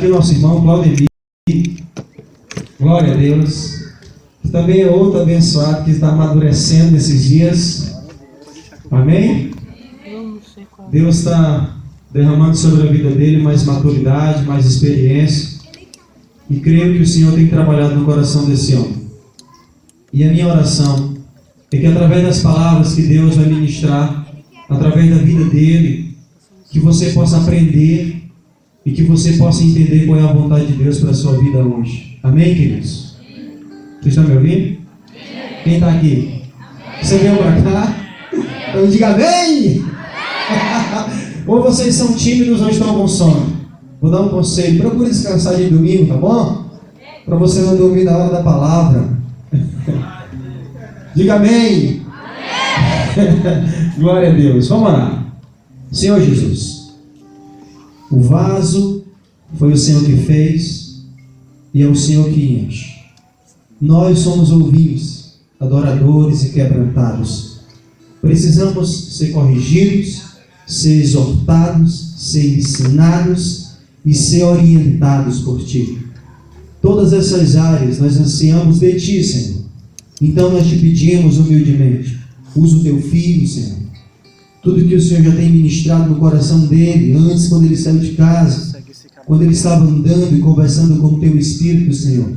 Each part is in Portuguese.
aqui o nosso irmão Claudemir. Glória a Deus. Também é outro abençoado que está amadurecendo nesses dias. Amém? Deus está derramando sobre a vida dele mais maturidade, mais experiência. E creio que o Senhor tem trabalhado no coração desse homem. E a minha oração é que através das palavras que Deus vai ministrar, através da vida dele, que você possa aprender e que você possa entender qual é a vontade de Deus para a sua vida hoje. Amém, queridos? Vocês estão me ouvindo? Quem está aqui? Você veio para cá? Então diga amém! Ou vocês são tímidos ou estão com sono. Vou dar um conselho. Procure descansar de domingo, tá bom? Para você não dormir na hora da palavra. Diga amém! Glória a Deus. Vamos orar. Senhor Jesus, o vaso foi o Senhor que fez e é o Senhor que enche. Nós somos ouvintes, adoradores e quebrantados. Precisamos ser corrigidos, ser exortados, ser ensinados e ser orientados por Ti. Todas essas áreas nós ansiamos de Ti, Senhor. Então nós Te pedimos humildemente, usa o Teu Filho, Senhor. Tudo que o Senhor já tem ministrado no coração dele, antes quando ele saiu de casa, quando ele estava andando e conversando com o Teu Espírito, Senhor.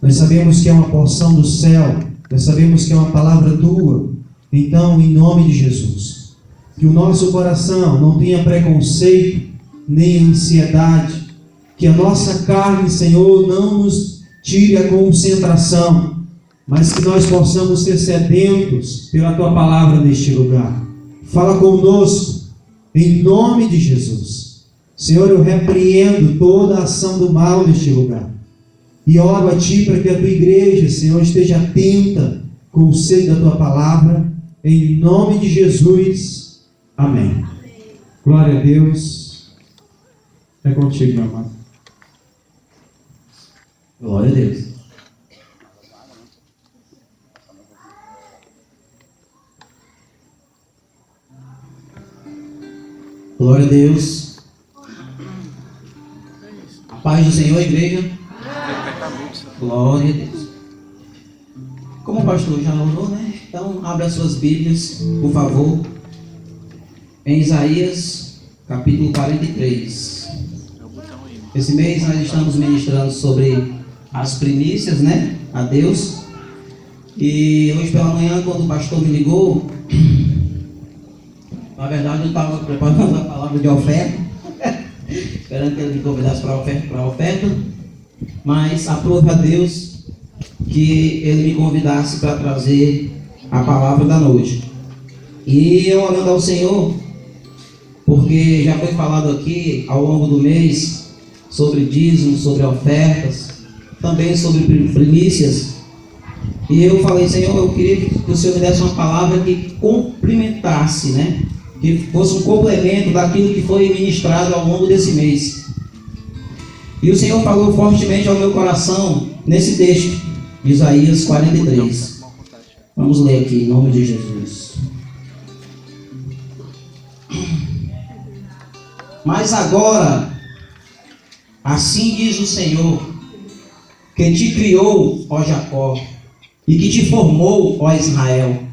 Nós sabemos que é uma porção do céu, nós sabemos que é uma palavra Tua. Então, em nome de Jesus, que o nosso coração não tenha preconceito, nem ansiedade, que a nossa carne, Senhor, não nos tire a concentração, mas que nós possamos ser sedentos pela Tua palavra neste lugar. Fala conosco, em nome de Jesus. Senhor, eu repreendo toda a ação do mal neste lugar. E oro a Ti para que a Tua igreja, Senhor, esteja atenta com o seio da Tua palavra. Em nome de Jesus. Amém. Glória a Deus. É contigo, meu amado. Glória a Deus. Glória a Deus. A paz do Senhor, igreja. Glória a Deus. Como o pastor já orou, né? Então, abra as suas Bíblias, por favor. Em Isaías, capítulo 43. Esse mês nós estamos ministrando sobre as primícias, né? A Deus. E hoje pela manhã, quando o pastor me ligou, na verdade eu estava preparando a palavra de oferta, esperando que ele me convidasse para a oferta, mas aprove a Deus que ele me convidasse para trazer a palavra da noite. E eu orando ao Senhor, porque já foi falado aqui ao longo do mês sobre dízimos, sobre ofertas, também sobre primícias. E eu falei, Senhor, eu queria que o Senhor me desse uma palavra que complementasse, né? Que fosse um complemento daquilo que foi ministrado ao longo desse mês. E o Senhor falou fortemente ao meu coração nesse texto, Isaías 43. Vamos ler aqui, em nome de Jesus. Mas agora, assim diz o Senhor, que te criou, ó Jacó, e que te formou, ó Israel.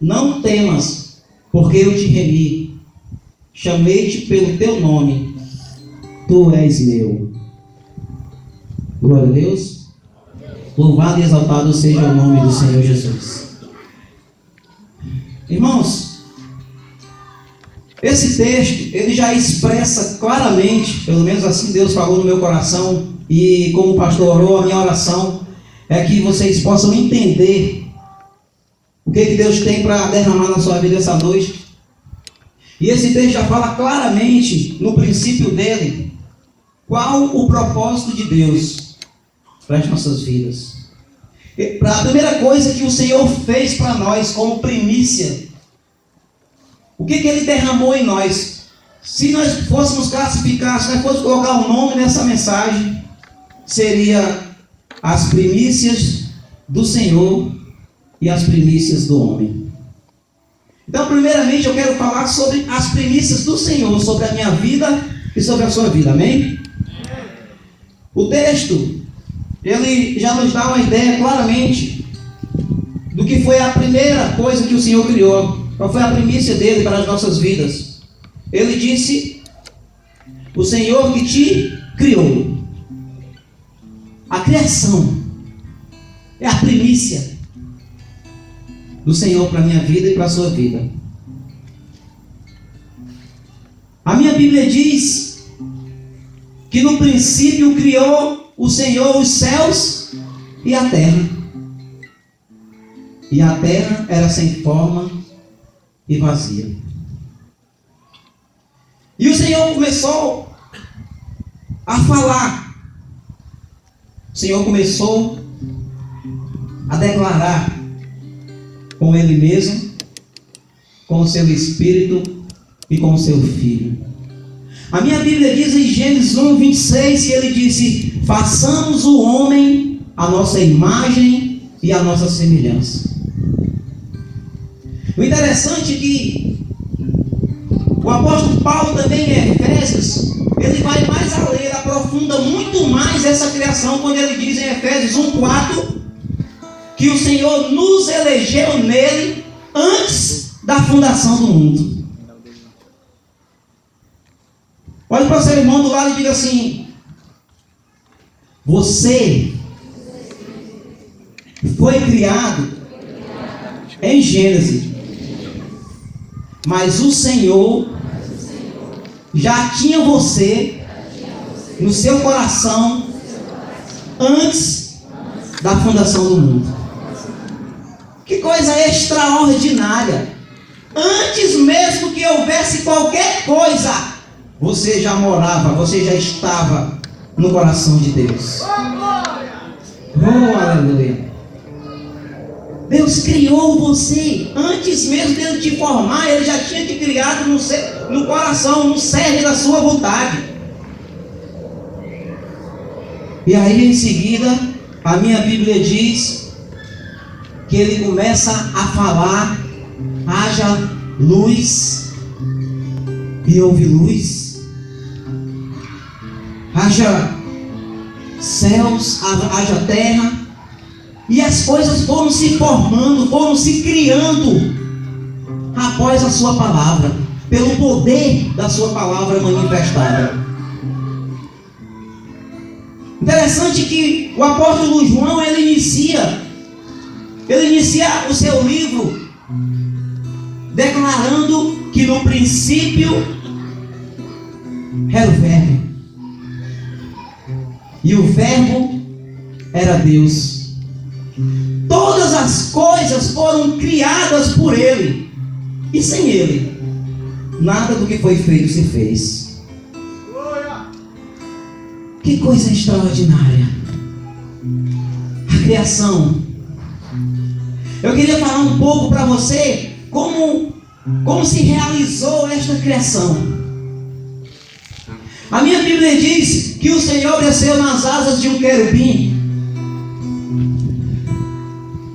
Não temas, porque eu te remi, chamei-te pelo teu nome, tu és meu. Glória a Deus. Louvado e exaltado seja o nome do Senhor Jesus. Irmãos, esse texto, ele já expressa claramente, pelo menos assim Deus falou no meu coração, e como o pastor orou, a minha oração é que vocês possam entender o que Deus tem para derramar na sua vida essa noite. E esse texto já fala claramente, no princípio dele, qual o propósito de Deus para as nossas vidas. A primeira coisa que o Senhor fez para nós como primícia, o que Ele derramou em nós. Se nós fôssemos classificar, se nós fôssemos colocar um nome nessa mensagem, seria as primícias do Senhor e as primícias do homem. Então, primeiramente, eu quero falar sobre as primícias do Senhor, sobre a minha vida e sobre a sua vida, amém? O texto, ele já nos dá uma ideia claramente do que foi a primeira coisa que o Senhor criou. Qual foi a primícia dele para as nossas vidas? Ele disse: o Senhor que te criou. A criação é a primícia do Senhor para a minha vida e para a sua vida. A minha Bíblia diz que no princípio criou o Senhor os céus e a terra. E a terra era sem forma e vazia. E o Senhor começou a falar. O Senhor começou a declarar com Ele mesmo, com o seu Espírito e com o seu Filho. A minha Bíblia diz em Gênesis 1:26 que Ele disse: façamos o homem a nossa imagem e a nossa semelhança. O interessante é que o apóstolo Paulo também em Efésios, ele vai mais além, ele aprofunda muito mais essa criação, quando ele diz em Efésios 1:4 que o Senhor nos elegeu nele antes da fundação do mundo. Olhe para o seu irmão do lado e diga assim: você foi criado em Gênesis, mas o Senhor já tinha você no seu coração antes da fundação do mundo. Que coisa extraordinária! Antes mesmo que houvesse qualquer coisa, você já morava, você já estava no coração de Deus. Oh, aleluia! Deus criou você antes mesmo dele te formar. Ele já tinha te criado no coração, no cerne da sua vontade. E aí em seguida a minha Bíblia diz que ele começa a falar: haja luz, e houve luz. Haja céus, haja terra. E as coisas foram se formando, foram se criando após a sua palavra, pelo poder da sua palavra manifestada. Interessante que o apóstolo João, ele inicia o seu livro declarando que no princípio era o Verbo, e o Verbo era Deus. Todas as coisas foram criadas por Ele, e sem Ele nada do que foi feito se fez. Que coisa extraordinária a criação. Eu queria falar um pouco para você como se realizou esta criação. A minha Bíblia diz que o Senhor desceu nas asas de um querubim,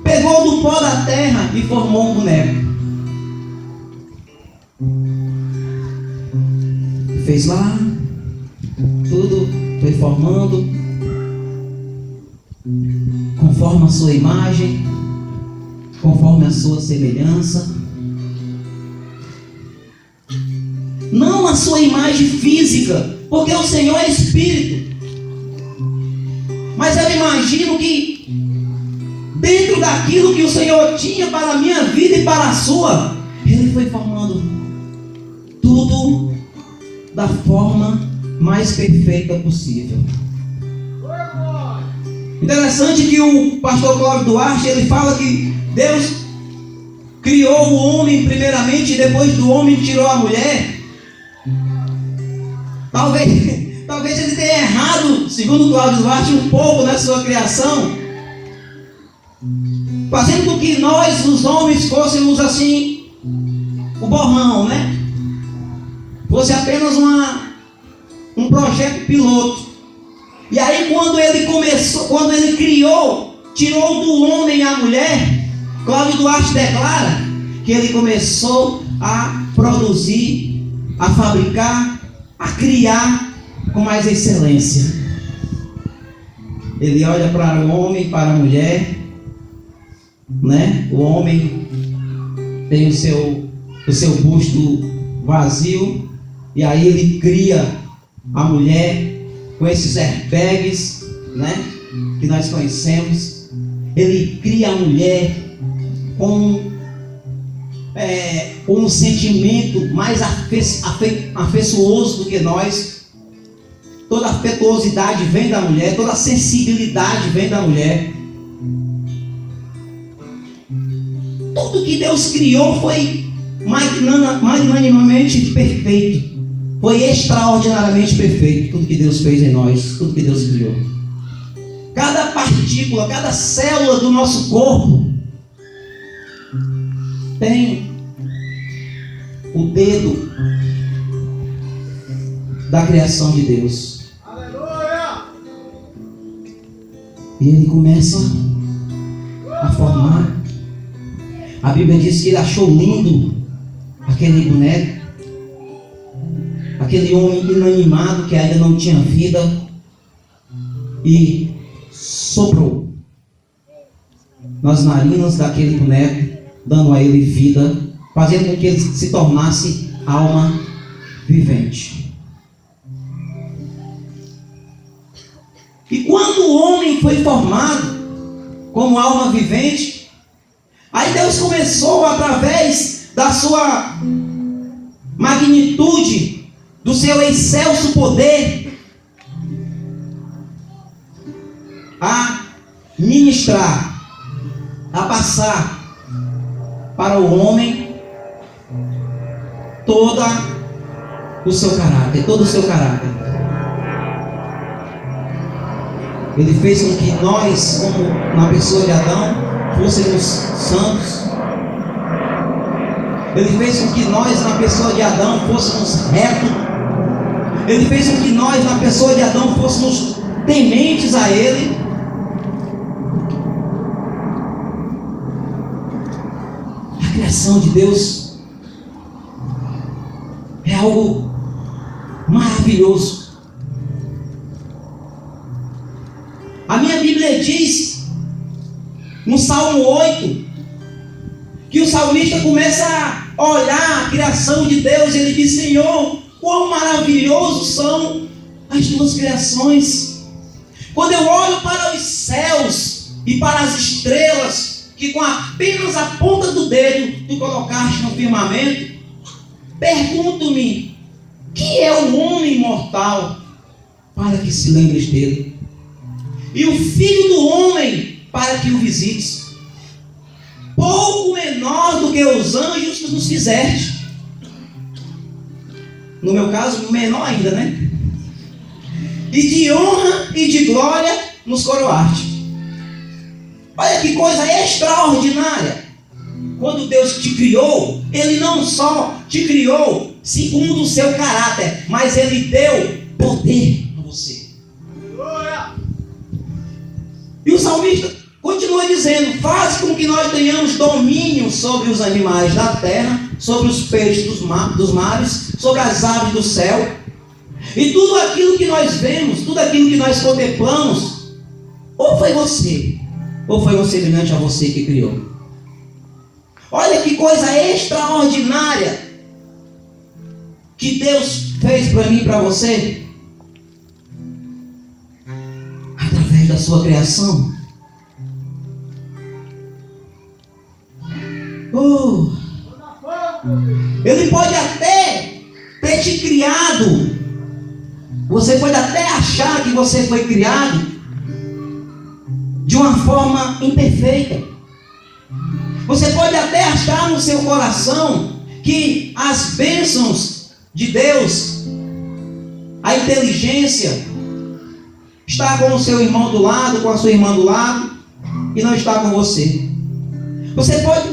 pegou do pó da terra e formou um boneco. Fez lá, tudo foi formando conforme a sua imagem, conforme a sua semelhança. Não a sua imagem física, porque o Senhor é Espírito. Mas eu imagino que dentro daquilo que o Senhor tinha para a minha vida e para a sua, Ele foi formando tudo da forma mais perfeita possível. Interessante que o pastor Cláudio Duarte, ele fala que Deus criou o homem primeiramente e depois do homem tirou a mulher. Talvez ele tenha errado, segundo Cláudio Duarte, um pouco na sua criação, fazendo com que nós, os homens, fôssemos assim, o borrão, né? Fosse apenas um projeto piloto. E aí quando ele criou, tirou do homem a mulher, Cláudio Duarte declara que ele começou a produzir, a fabricar, a criar com mais excelência. Ele olha para o homem, para a mulher, né? O homem tem o seu busto vazio, e aí ele cria a mulher com esses airbags, né? Que nós conhecemos. Ele cria a mulher com um sentimento mais afetuoso do que nós. Toda afetuosidade vem da mulher, toda sensibilidade vem da mulher. Tudo que Deus criou foi magnanimamente perfeito. Foi extraordinariamente perfeito. Tudo que Deus fez em nós, tudo que Deus criou. Cada partícula, cada célula do nosso corpo tem o dedo da criação de Deus. Aleluia! E ele começa a formar. A Bíblia diz que ele achou lindo aquele boneco, aquele homem inanimado que ainda não tinha vida, e soprou nas narinas daquele boneco, dando a ele vida, fazendo com que ele se tornasse alma vivente. E quando o homem foi formado como alma vivente, aí Deus começou, através da sua magnitude, do seu excelso poder, a ministrar, a passar para o homem todo o seu caráter. Ele fez com que nós, como na pessoa de Adão, fôssemos santos. Ele fez com que nós, na pessoa de Adão, fôssemos retos. Ele fez com que nós, na pessoa de Adão, fôssemos tementes a Ele. A criação de Deus é algo maravilhoso. A minha Bíblia diz, no Salmo 8, que o salmista começa a olhar a criação de Deus, e ele diz: Senhor, quão maravilhosos são as tuas criações. Quando eu olho para os céus e para as estrelas, que com apenas a ponta do dedo tu colocaste no firmamento, pergunto-me: que é o homem mortal para que se lembres dele? E o filho do homem para que o visites? Pouco menor do que os anjos que nos fizeste. No meu caso, menor ainda, né? E de honra e de glória nos coroaste. Olha que coisa extraordinária. Quando Deus te criou, Ele não só te criou segundo o seu caráter, mas Ele deu poder a você. E o salmista continua dizendo: faz com que nós tenhamos domínio sobre os animais da terra, sobre os peixes dos mares, sobre as aves do céu. E tudo aquilo que nós vemos, tudo aquilo que nós contemplamos, ou foi você semelhante a você que criou. Olha que coisa extraordinária que Deus fez para mim e para você, através da sua criação. Ele pode até ter te criado, você pode até achar que você foi criado de uma forma imperfeita. Você pode até achar no seu coração que as bênçãos de Deus, a inteligência, está com o seu irmão do lado, com a sua irmã do lado, e não está com você.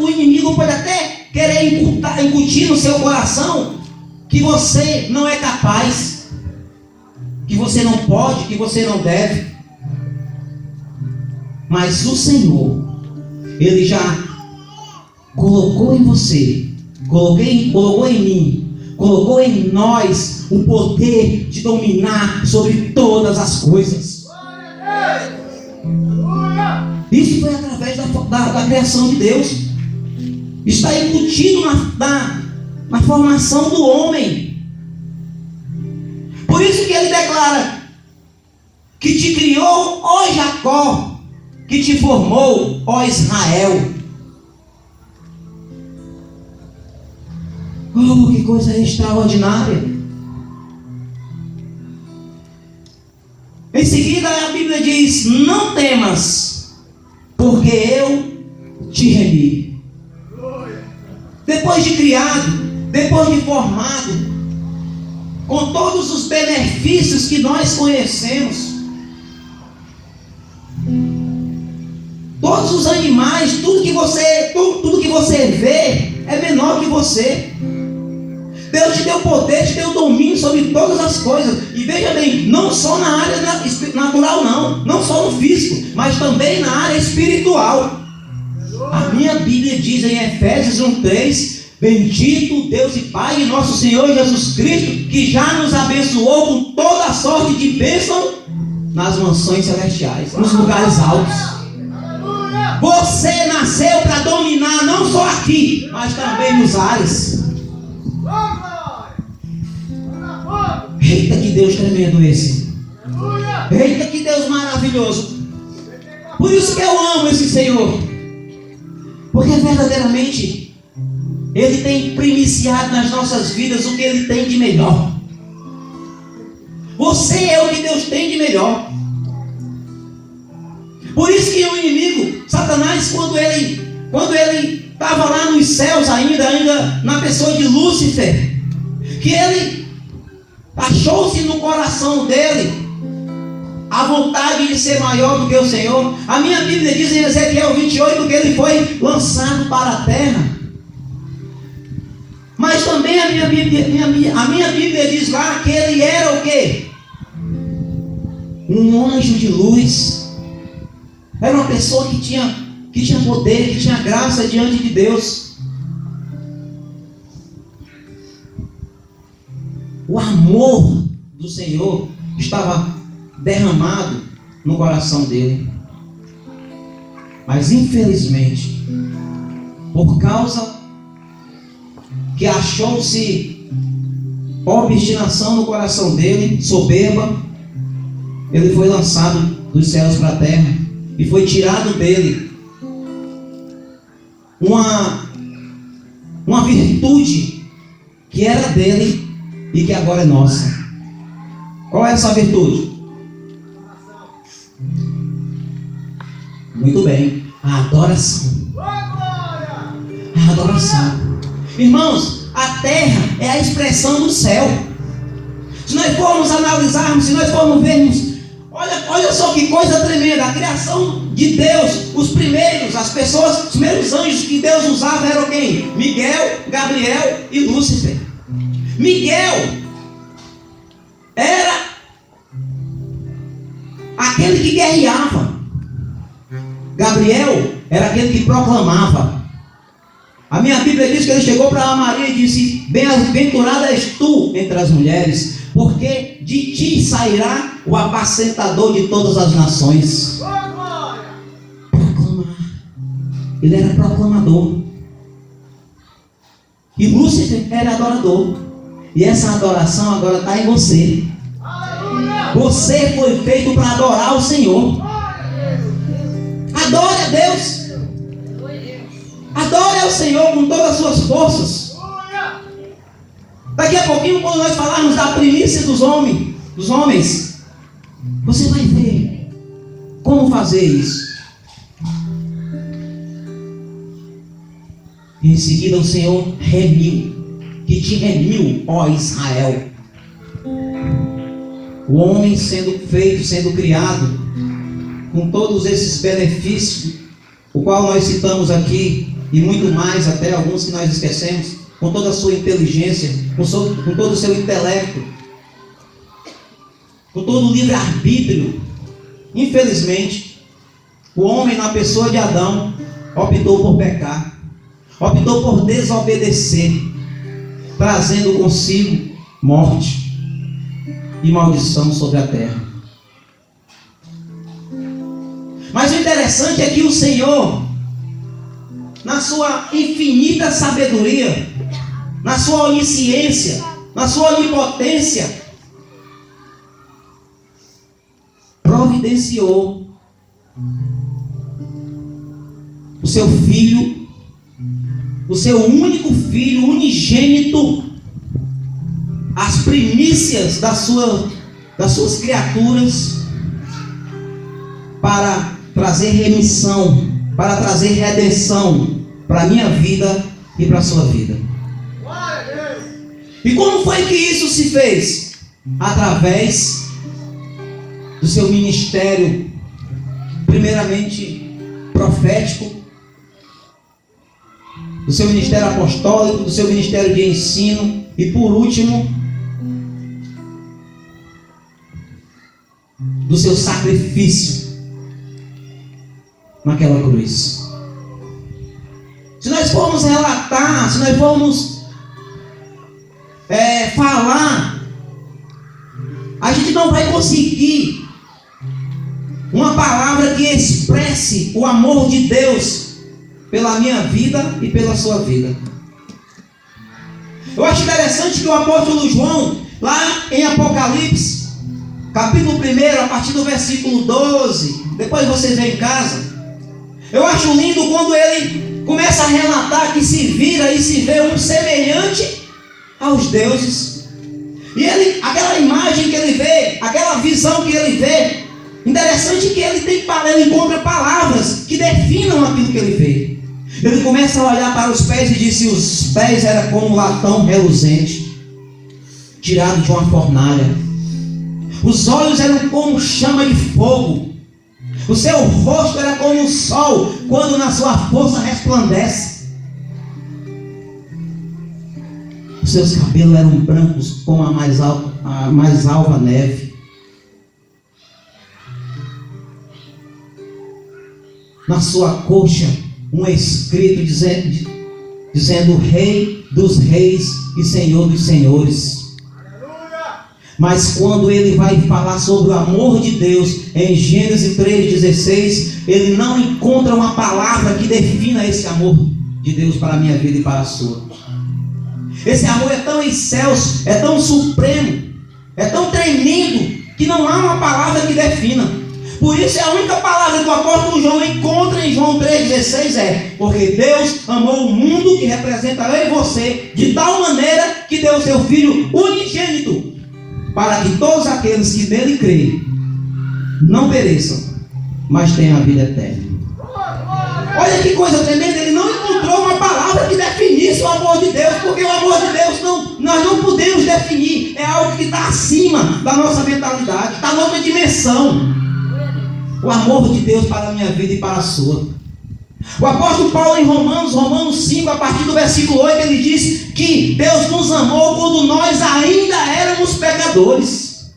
O inimigo pode até querer incutir no seu coração que você não é capaz, que você não pode, que você não deve. Mas o Senhor, Ele já colocou em você, colocou em mim, colocou em nós o poder de dominar sobre todas as coisas. Isso foi através da criação de Deus. Está embutido na formação do homem. Por isso que ele declara que te criou, ó Jacó, que te formou, ó Israel. Oh, que coisa extraordinária. Em seguida a Bíblia diz: não temas, porque eu te remi. Depois de criado, depois de formado, com todos os benefícios que nós conhecemos, todos os animais, tudo que você vê é menor que você. Deus te deu poder, te deu domínio sobre todas as coisas. E veja bem, não só na área natural não só no físico, mas também na área espiritual. A minha Bíblia diz em Efésios 1:3: bendito Deus e Pai de nosso Senhor Jesus Cristo, que já nos abençoou com toda a sorte de bênção nas mansões celestiais, nos lugares altos. Você nasceu para dominar não só aqui, mas também nos ares. Eita, que Deus tremendo esse. Eita, que Deus maravilhoso. Por isso que eu amo esse Senhor, porque verdadeiramente Ele tem primiciado nas nossas vidas o que Ele tem de melhor. Você é o que Deus tem de melhor. Por isso que o inimigo, Satanás, quando ele estava lá nos céus ainda na pessoa de Lúcifer, que ele achou-se no coração dele a vontade de ser maior do que o Senhor. A minha Bíblia diz em Ezequiel 28 que ele foi lançado para a terra. Mas também a minha Bíblia diz lá que ele era o quê? Um anjo de luz. Era uma pessoa que tinha poder, que tinha graça diante de Deus. O amor do Senhor estava derramado no coração dele. Mas infelizmente, por causa que achou-se obstinação no coração dele, soberba, ele foi lançado dos céus para a terra e foi tirado dele uma virtude que era dele e que agora é nossa. Qual é essa virtude? Muito bem, a adoração. A adoração. Irmãos, a terra é a expressão do céu. Se nós formos analisarmos, se nós formos vermos, olha só que coisa tremenda. A criação de Deus, os primeiros anjos que Deus usava eram quem? Miguel, Gabriel e Lúcifer. Miguel era aquele que guerreava. Gabriel era aquele que proclamava. A minha Bíblia diz que ele chegou para Maria e disse: bem-aventurada és tu entre as mulheres, porque de ti sairá o apacentador de todas as nações. Proclamar. Ele era proclamador. E Lúcifer era adorador. E essa adoração agora está em você. Você foi feito para adorar o Senhor. Adore a Deus. Adore ao Senhor com todas as suas forças. Daqui a pouquinho, quando nós falarmos da primícia dos homens, você vai ver como fazer isso. E em seguida o Senhor que te remiu, ó Israel. O homem sendo feito, sendo criado, com todos esses benefícios, o qual nós citamos aqui, e muito mais, até alguns que nós esquecemos, com toda a sua inteligência, com todo o seu intelecto, com todo o livre-arbítrio. Infelizmente, o homem, na pessoa de Adão, optou por pecar, optou por desobedecer, trazendo consigo morte e maldição sobre a terra. Mas o interessante é que o Senhor, na sua infinita sabedoria, na sua onisciência, na sua onipotência, providenciou o seu filho, o seu único filho, unigênito, as primícias das suas criaturas, para trazer remissão, para trazer redenção para a minha vida e para a sua vida. E como foi que isso se fez? Através do seu ministério, primeiramente profético, do seu ministério apostólico, do seu ministério de ensino e, por último, do seu sacrifício naquela cruz. Se nós formos relatar, se nós formos falar, a gente não vai conseguir uma palavra que expresse o amor de Deus pela minha vida e pela sua vida. Eu acho interessante que o apóstolo João, lá em Apocalipse, capítulo 1, a partir do versículo 12, depois vocês veem em casa, eu acho lindo quando ele começa a relatar que se vira e se vê um semelhante aos deuses. E ele, aquela imagem que ele vê, aquela visão que ele vê, interessante que ele encontra palavras que definam aquilo que ele vê. Ele começa a olhar para os pés e diz que os pés eram como latão reluzente, tirado de uma fornalha. Os olhos eram como chama de fogo. O seu rosto era como o sol, quando na sua força resplandece. Os seus cabelos eram brancos como a mais alva neve. Na sua coxa, um escrito dizendo Rei dos Reis e Senhor dos Senhores. Mas quando ele vai falar sobre o amor de Deus, em Gênesis 3,16, ele não encontra uma palavra que defina esse amor de Deus para a minha vida e para a sua. Esse amor é tão excelso, é tão supremo, é tão tremendo, que não há uma palavra que defina. Por isso a única palavra que o apóstolo João encontra em João 3,16 porque Deus amou o mundo, que representa eu e você, de tal maneira que deu o seu Filho unigênito, para que todos aqueles que nele creem não pereçam, mas tenham a vida eterna. Olha que coisa tremenda, ele não encontrou uma palavra que definisse o amor de Deus, porque o amor de Deus nós não podemos definir, é algo que está acima da nossa mentalidade, está noutra dimensão. O amor de Deus para a minha vida e para a sua. O apóstolo Paulo em Romanos 5, a partir do versículo 8, ele diz que Deus nos amou quando nós ainda éramos pecadores.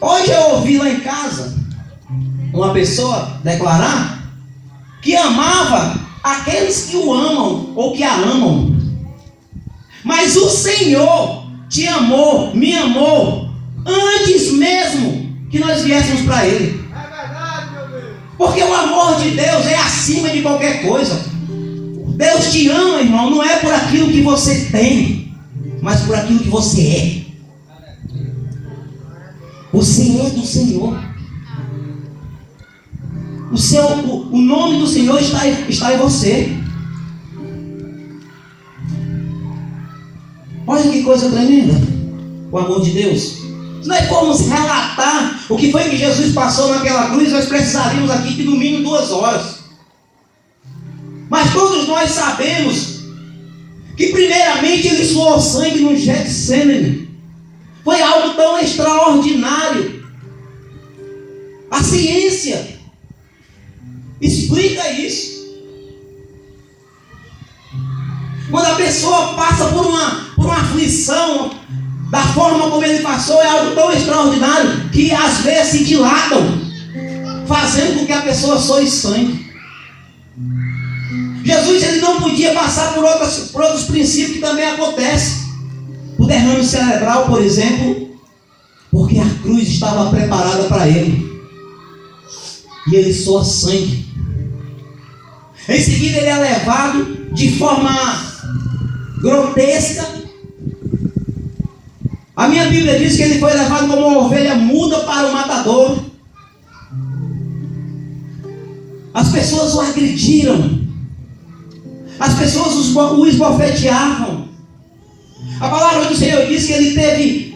Hoje eu ouvi lá em casa uma pessoa declarar que amava aqueles que o amam ou que a amam. Mas o Senhor te amou, me amou, antes mesmo que nós viéssemos para Ele. Porque o amor de Deus é acima de qualquer coisa. Deus te ama, irmão, não é por aquilo que você tem, mas por aquilo que você é. Você é do Senhor. O nome do Senhor está em você. Olha que coisa tremenda, o amor de Deus. Se nós formos relatar o que foi que Jesus passou naquela cruz, nós precisaríamos aqui de no mínimo 2 horas. Mas todos nós sabemos que primeiramente Ele suou sangue no Getsemane. Foi algo tão extraordinário. A ciência explica isso. Quando a pessoa passa por uma aflição, da forma como ele passou, é algo tão extraordinário que às vezes se dilatam, fazendo com que a pessoa soe sangue. Jesus, ele não podia passar por outros princípios que também acontecem. O derrame cerebral, por exemplo, porque a cruz estava preparada para ele. e ele soa sangue. Em seguida ele é levado de forma grotesca. A minha Bíblia diz que ele foi levado como uma ovelha muda para o matador. As pessoas o agrediram. As pessoas o esbofeteavam. A palavra do Senhor diz que ele teve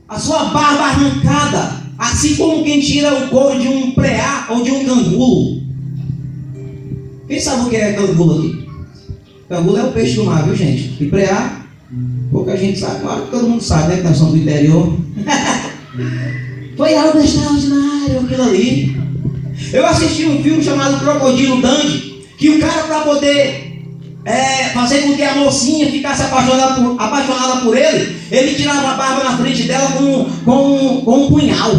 a sua barba arrancada, assim como quem tira o couro de um preá ou de um cangulo. Quem sabe o que é cangulo aqui? Cangulo é o peixe do mar, viu, gente? E preá, pouca gente sabe. Claro que todo mundo sabe, né? Que nós somos do interior. Foi algo extraordinário aquilo ali. Eu assisti um filme chamado Crocodilo Dundee, que o cara, para poder fazer com que a mocinha ficasse apaixonada por ele, ele tirava a barba na frente dela com um punhal,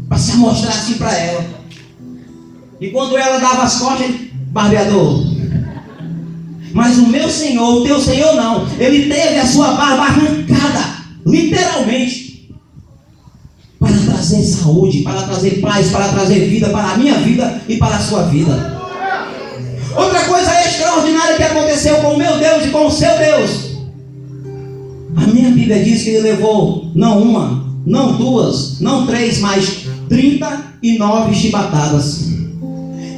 para se mostrar assim para ela. E quando ela dava as costas, ele, barbeador. Mas o meu Senhor, o teu Senhor não, ele teve a sua barba arrancada, literalmente, para trazer saúde, para trazer paz, para trazer vida, para a minha vida e para a sua vida. Outra coisa extraordinária que aconteceu com o meu Deus e com o seu Deus. A minha Bíblia diz que ele levou não uma, não duas, não três, mas 39 chibatadas.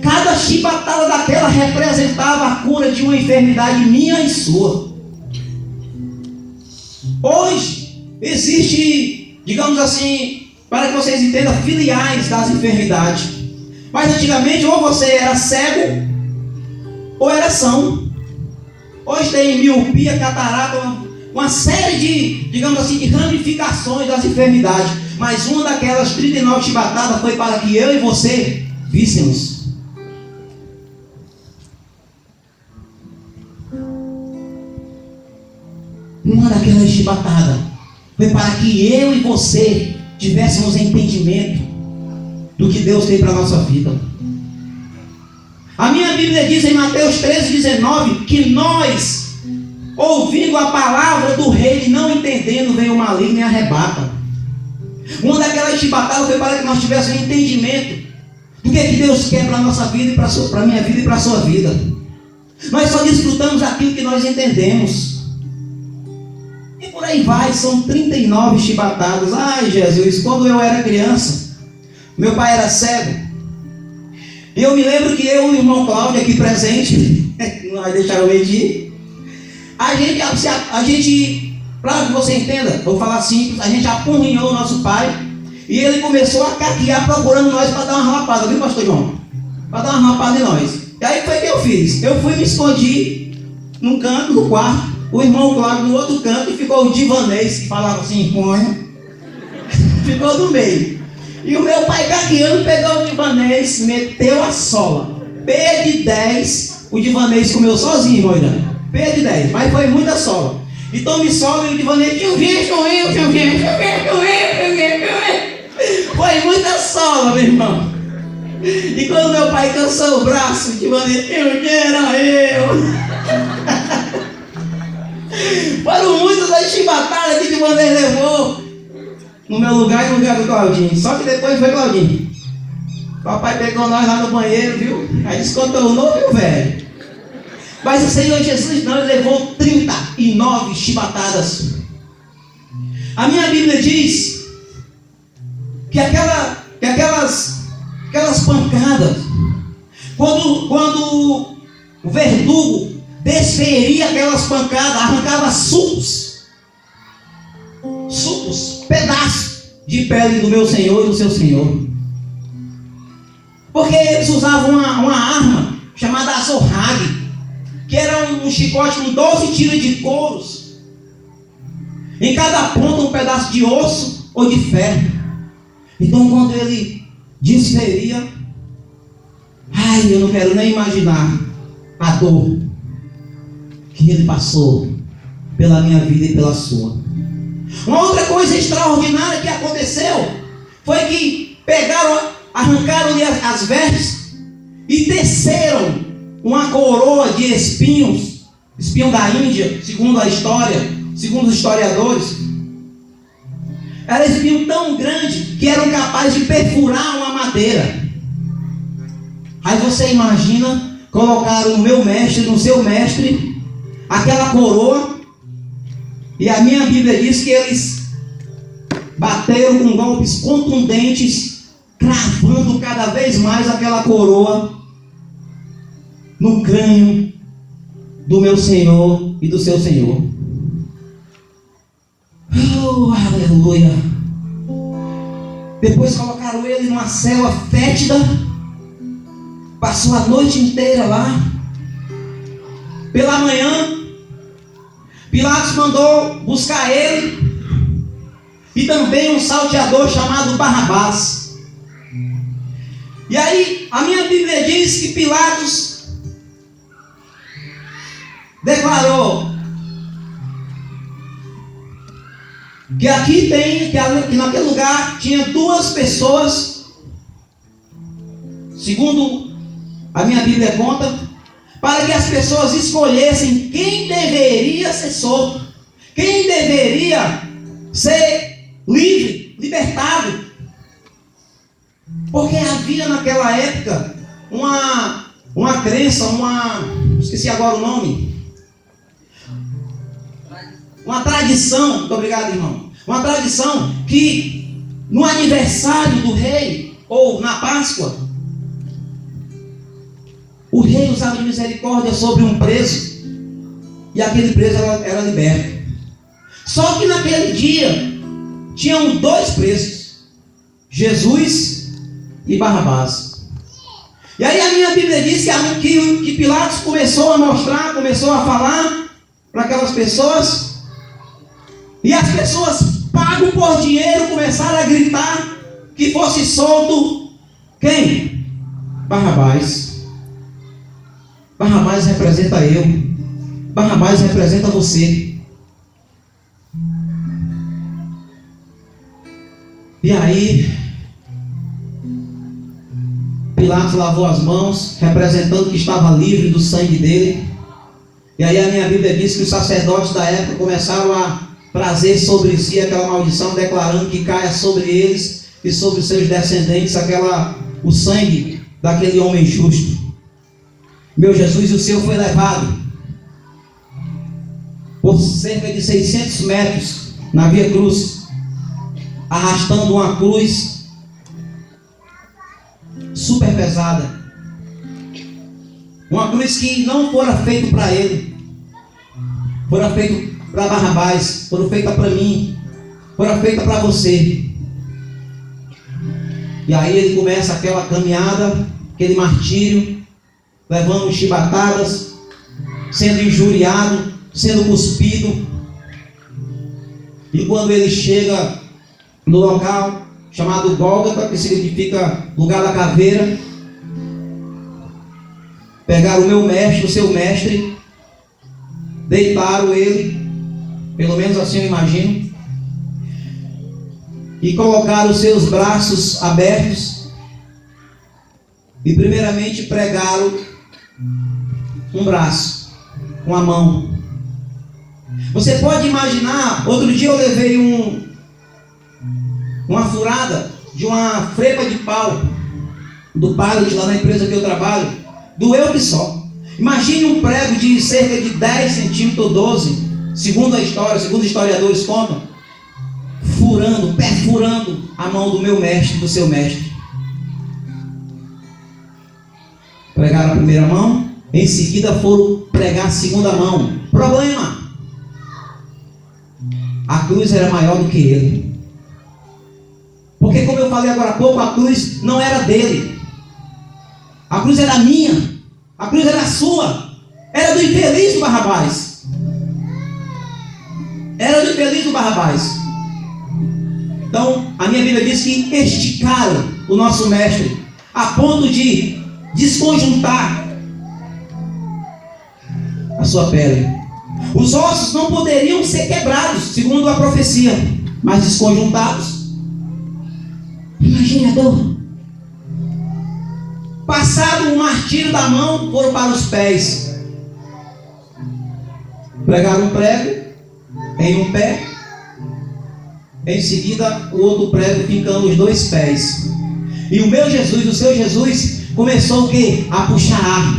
Cada chibatada daquela representava a cura de uma enfermidade minha e sua. Hoje existe, digamos assim, para que vocês entendam, filiais das enfermidades. Mas antigamente ou você era cego ou era são. Hoje tem miopia, catarata, uma série de, digamos assim, de ramificações das enfermidades. Mas uma daquelas 39 chibatadas foi para que eu e você víssemos. Uma daquelas chibatadas foi para que eu e você tivéssemos entendimento do que Deus tem para a nossa vida. A minha Bíblia diz em Mateus 13:19 que nós, ouvindo a palavra do rei e não entendendo, vem o maligno e arrebata. Uma daquelas chibatadas foi para que nós tivéssemos entendimento do que Deus quer para a nossa vida e para a minha vida e para a sua vida. Nós só desfrutamos aquilo que nós entendemos. E por aí vai, são 39 chibatadas. Ai, Jesus, quando eu era criança, meu pai era cego. E eu me lembro que eu e o irmão Cláudio aqui presente, não vai deixar eu mentir, a gente, para que você entenda, vou falar simples, a gente apurrinhou o nosso pai e ele começou a caquear procurando nós para dar uma rapada, viu, pastor João? Para dar uma rapada em nós. E aí foi o que eu fiz. Eu fui me escondi num canto do quarto, o irmão Cláudio no outro canto, e ficou o divanês, que falava assim, ponha, ficou no meio. E o meu pai caqueando pegou o divanês, meteu a sola. P de 10, o divanês comeu sozinho, irmão Irã. P de 10, mas foi muita sola. Então me sola e o divanês, foi muita sola, meu irmão. E quando meu pai cansou o braço, o divanês, era eu. Foram muitas as chibatadas que o divanês levou no meu lugar e no lugar do Claudinho. Só que depois foi Claudinho. Papai pegou nós lá no banheiro, viu? Aí descontou o novo e o velho. Mas o Senhor Jesus não, ele levou 39 chibatadas. A minha Bíblia diz que aquelas pancadas, quando o verdugo desferia aquelas pancadas, arrancava sucos, pedaços de pele do meu Senhor e do seu Senhor. Porque eles usavam uma arma chamada azorrague, que era um chicote com 12 tiras de couros, em cada ponta um pedaço de osso ou de ferro. Então quando ele desferia, ai, eu não quero nem imaginar a dor que ele passou pela minha vida e pela sua. Uma outra coisa extraordinária que aconteceu foi que arrancaram-lhe as vestes e teceram uma coroa de espinhos, espinho da Índia, segundo a história, segundo os historiadores. Era espinho tão grande que eram capazes de perfurar uma madeira. Aí você imagina, colocaram no meu mestre, no seu mestre, aquela coroa, e a minha Bíblia diz que eles bateram com golpes contundentes, cravando cada vez mais aquela coroa no crânio do meu Senhor e do seu Senhor. Oh, aleluia! Depois colocaram ele numa cela fétida, passou a noite inteira lá. Pela manhã, Pilatos mandou buscar ele e também um salteador chamado Barrabás. E aí, a minha Bíblia diz que Pilatos declarou que que naquele lugar tinha duas pessoas, segundo a minha Bíblia conta, para que as pessoas escolhessem quem deveria ser solto, quem deveria ser livre, libertado. Porque havia naquela época uma crença, esqueci agora o nome, uma tradição, muito obrigado, irmão, uma tradição que no aniversário do rei, ou na Páscoa, o rei usava de misericórdia sobre um preso, e aquele preso era liberto. Só que naquele dia, tinham dois presos, Jesus e Barrabás. E aí a minha Bíblia diz que Pilatos começou a mostrar, começou a falar para aquelas pessoas, e as pessoas, pago por dinheiro, começaram a gritar que fosse solto quem? Barrabás. Barrabás representa eu. Barrabás representa você. E aí, Pilatos lavou as mãos, representando que estava livre do sangue dele. E aí a minha Bíblia diz que os sacerdotes da época começaram a trazer sobre si aquela maldição, declarando que caia sobre eles e sobre os seus descendentes o sangue daquele homem justo. Meu Jesus, o seu foi levado por cerca de 600 metros na Via Cruz, arrastando uma cruz super pesada, uma cruz que não fora feita para ele, fora feita para Barrabás, fora feita para mim, fora feita para você. E aí ele começa aquela caminhada, aquele martírio, levando chibatadas, sendo injuriado, sendo cuspido. E quando ele chega no local chamado Gólgota, que significa lugar da caveira, pegaram o meu mestre, o seu mestre, deitaram ele, pelo menos assim eu imagino, e colocaram os seus braços abertos e primeiramente pregaram um braço, uma mão. Você pode imaginar, outro dia eu levei uma furada de uma frepa de pau do pallet lá na empresa que eu trabalho, doeu que só. Imagine um prego de cerca de 10 centímetros ou 12, segundo a história, segundo os historiadores contam, perfurando a mão do meu mestre, do seu mestre. Pregaram a primeira mão, em seguida foram pregar a segunda mão. Problema: a cruz era maior do que ele. Porque, como eu falei agora há pouco, a cruz não era dele. A cruz era minha. A cruz era sua. Era do infeliz do Barrabás. Era do infeliz do Barrabás. Então, a minha Bíblia diz que esticaram o nosso mestre a ponto de desconjuntar a sua pele. Os ossos não poderiam ser quebrados, segundo a profecia, mas desconjuntados. Imagine a dor. Passado o martírio da mão, foram para os pés. Pregaram um prego em um pé, em seguida o outro prego fincando os dois pés. E o meu Jesus, o seu Jesus, começou o quê? A puxar ar.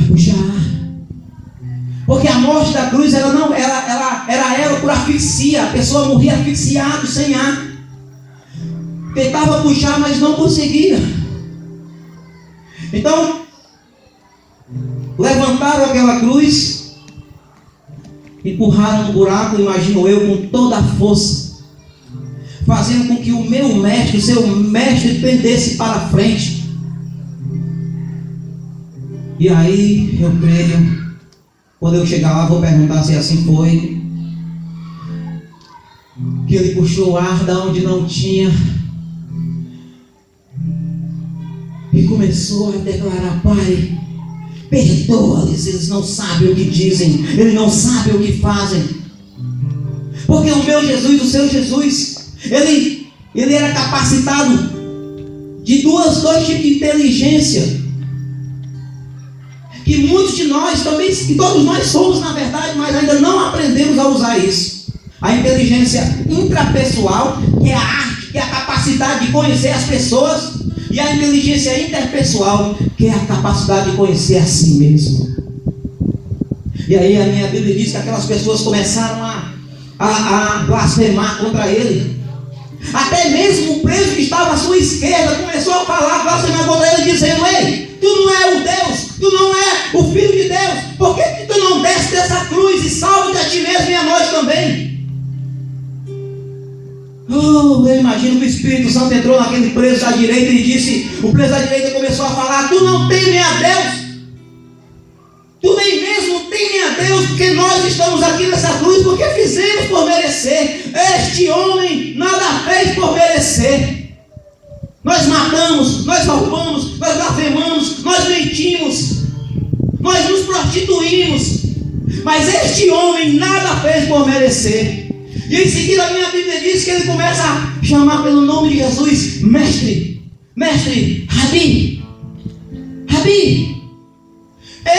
A puxar ar. Porque a morte da cruz era por asfixia. A pessoa morria asfixiada, sem ar. Tentava puxar, mas não conseguia. Então, levantaram aquela cruz, empurraram no buraco, imagino eu, com toda a força, fazendo com que o meu mestre, o seu mestre, pendesse para frente. E aí, eu creio, quando eu chegar lá, vou perguntar se assim foi, que ele puxou o ar da onde não tinha, e começou a declarar: Pai, perdoa-lhes, eles não sabem o que dizem, eles não sabem o que fazem. Porque o meu Jesus, o seu Jesus, ele era capacitado de dois tipos de inteligência, que muitos de nós também, que todos nós somos na verdade, mas ainda não aprendemos a usar isso. A inteligência intrapessoal, que é a arte, que é a capacidade de conhecer as pessoas, e a inteligência interpessoal, que é a capacidade de conhecer a si mesmo. E aí a minha Bíblia diz que aquelas pessoas começaram a blasfemar contra ele. Até mesmo o preso que estava à sua esquerda começou a falar, blasfemar contra ele, dizendo: Ei, tu não é o Deus, tu não é o Filho de Deus, por que tu não desce dessa cruz e salva-te a ti mesmo e a nós também? Oh, eu imagino que o Espírito Santo entrou naquele preso da direita e disse, o preso da direita começou a falar: tu não teme a Deus, tu nem mesmo teme a Deus, porque nós estamos aqui nessa cruz porque fizemos por merecer. Este homem nada fez por merecer. Nós matamos, nós roubamos, nós blasfemamos, nós mentimos, nós nos prostituímos, mas este homem nada fez por merecer. E em seguida a minha Bíblia diz que ele começa a chamar pelo nome de Jesus: Mestre, Mestre, Rabi, Rabi.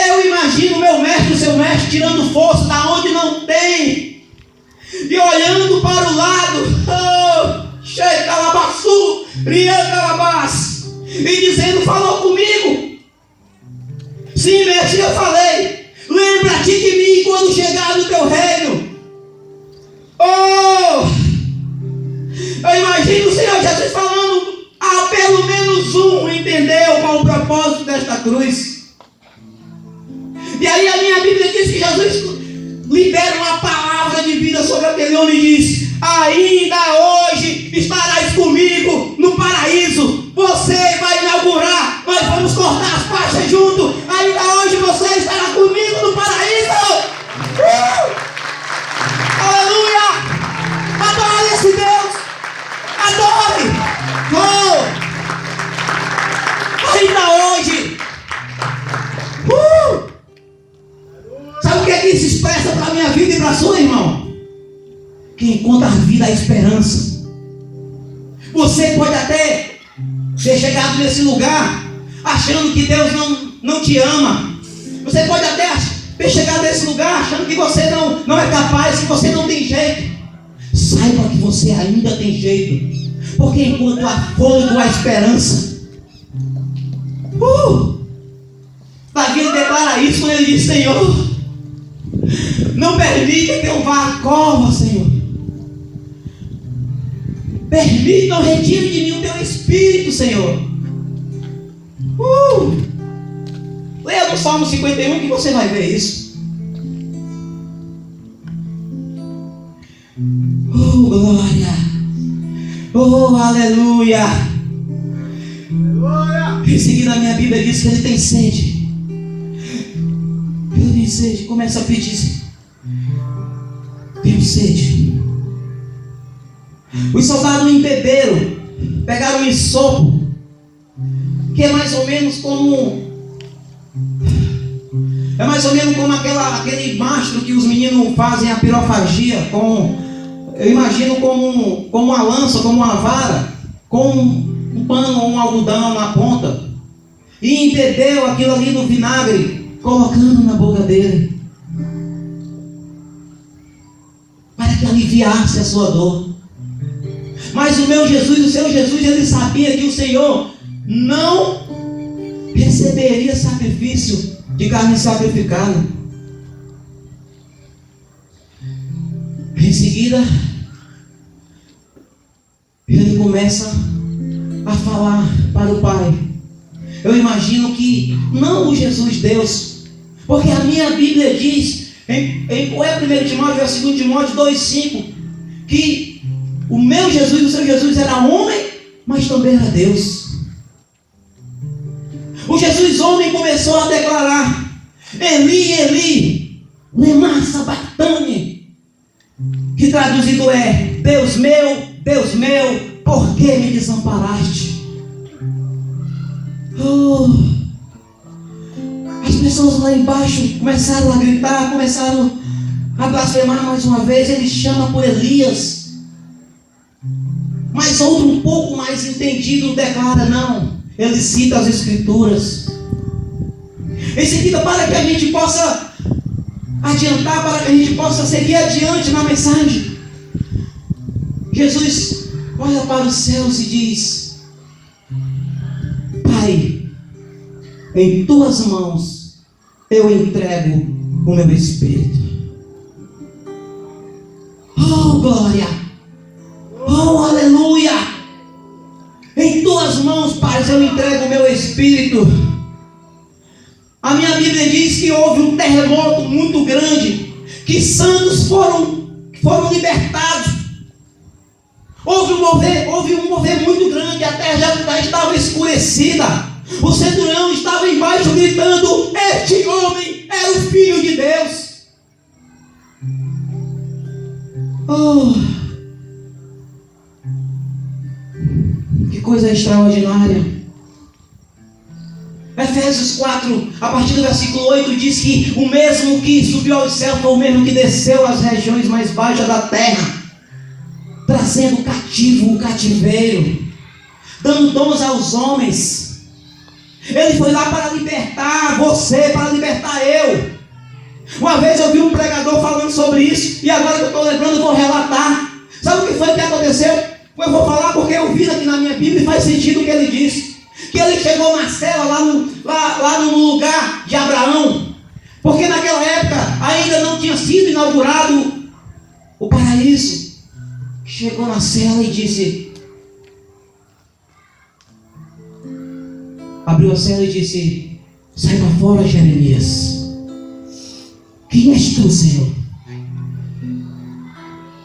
Eu imagino o meu mestre, o seu mestre, tirando força da onde não tem, e olhando para o lado, Shei Calabassu, Rian Calabas, e dizendo: falou comigo? Sim, mestre, eu falei. Lembra-te de mim quando chegar no teu reino. Oh, eu imagino o Senhor Jesus falando: pelo menos um entendeu qual o propósito desta cruz. E aí a minha Bíblia diz que Jesus libera uma palavra de vida sobre aquele homem e diz: ainda hoje estarás comigo no paraíso. Você vai inaugurar, nós vamos cortar as faixas junto. Ainda hoje você estará comigo no paraíso. Aleluia! Adore esse Deus! Adore! Ainda hoje! Sabe o que é que isso expressa para a minha vida e para a sua, irmão? Que encontra a vida, a esperança. Você pode até ter chegado nesse lugar achando que Deus não te ama. Você pode até ter chegado nesse lugar achando que você não é capaz, que você não tem jeito. Saiba que você ainda tem jeito, porque enquanto há fôlego, há esperança. Davi declara isso quando ele diz: Senhor, não permita que eu vá à cova, Senhor. Permite, não retire de mim o teu Espírito, Senhor. Leia no Salmo 51 que você vai ver isso. Glória. Aleluia. Em seguida a minha Bíblia diz que ele tem sede. Ele tem sede. Começa a pedir: tenho sede. Os soldados embeberam, pegaram um ensopo, que é mais ou menos como aquele mastro que os meninos fazem a pirofagia com. Eu imagino como uma lança, como uma vara, com um pano ou um algodão na ponta, e embebeu aquilo ali no vinagre, colocando na boca dele, para que aliviasse a sua dor, Mas o meu Jesus, o seu Jesus, ele sabia que o Senhor não receberia sacrifício de carne sacrificada. Em seguida, ele começa a falar para o Pai. Eu imagino que não o Jesus Deus, porque a minha Bíblia diz, ou é 1 Timóteo, ou é 2 Timóteo 2,5, que o meu Jesus, o seu Jesus era homem, mas também era Deus. O Jesus homem começou a declarar: Eli, Eli, lema sabachthani, que traduzido é: Deus meu, por que me desamparaste? As pessoas lá embaixo começaram a gritar, começaram a blasfemar mais uma vez. Ele chama por Elias, mas outro um pouco mais entendido declara: não. Ele cita as Escrituras. Em seguida, para que a gente possa adiantar, para que a gente possa seguir adiante na mensagem, Jesus olha para os céus e diz: Pai, em tuas mãos eu entrego o meu espírito. Oh, glória! Oh, aleluia! Em tuas mãos, Pai, eu entrego o meu espírito. A minha Bíblia diz que houve um terremoto muito grande, que santos foram libertados. Houve um mover muito grande, a terra já estava escurecida. O centurião estava embaixo gritando: este homem é o Filho de Deus. Oh! Que coisa extraordinária. Efésios 4, a partir do versículo 8, diz que o mesmo que subiu ao céu foi o mesmo que desceu às regiões mais baixas da terra, trazendo cativo o cativeiro, dando dons aos homens. Ele foi lá para libertar você, para libertar eu. Uma vez eu vi um pregador falando sobre isso, e agora que eu estou lembrando, eu vou relatar. Sabe o que foi que aconteceu? Eu vou falar porque eu vi aqui na minha Bíblia e faz sentido o que ele disse. Que ele chegou na cela lá no lugar de Abraão, porque naquela época ainda não tinha sido inaugurado o paraíso. Chegou na cela e disse, abriu a cela e disse: sai para fora, Jeremias. Quem és tu, Senhor?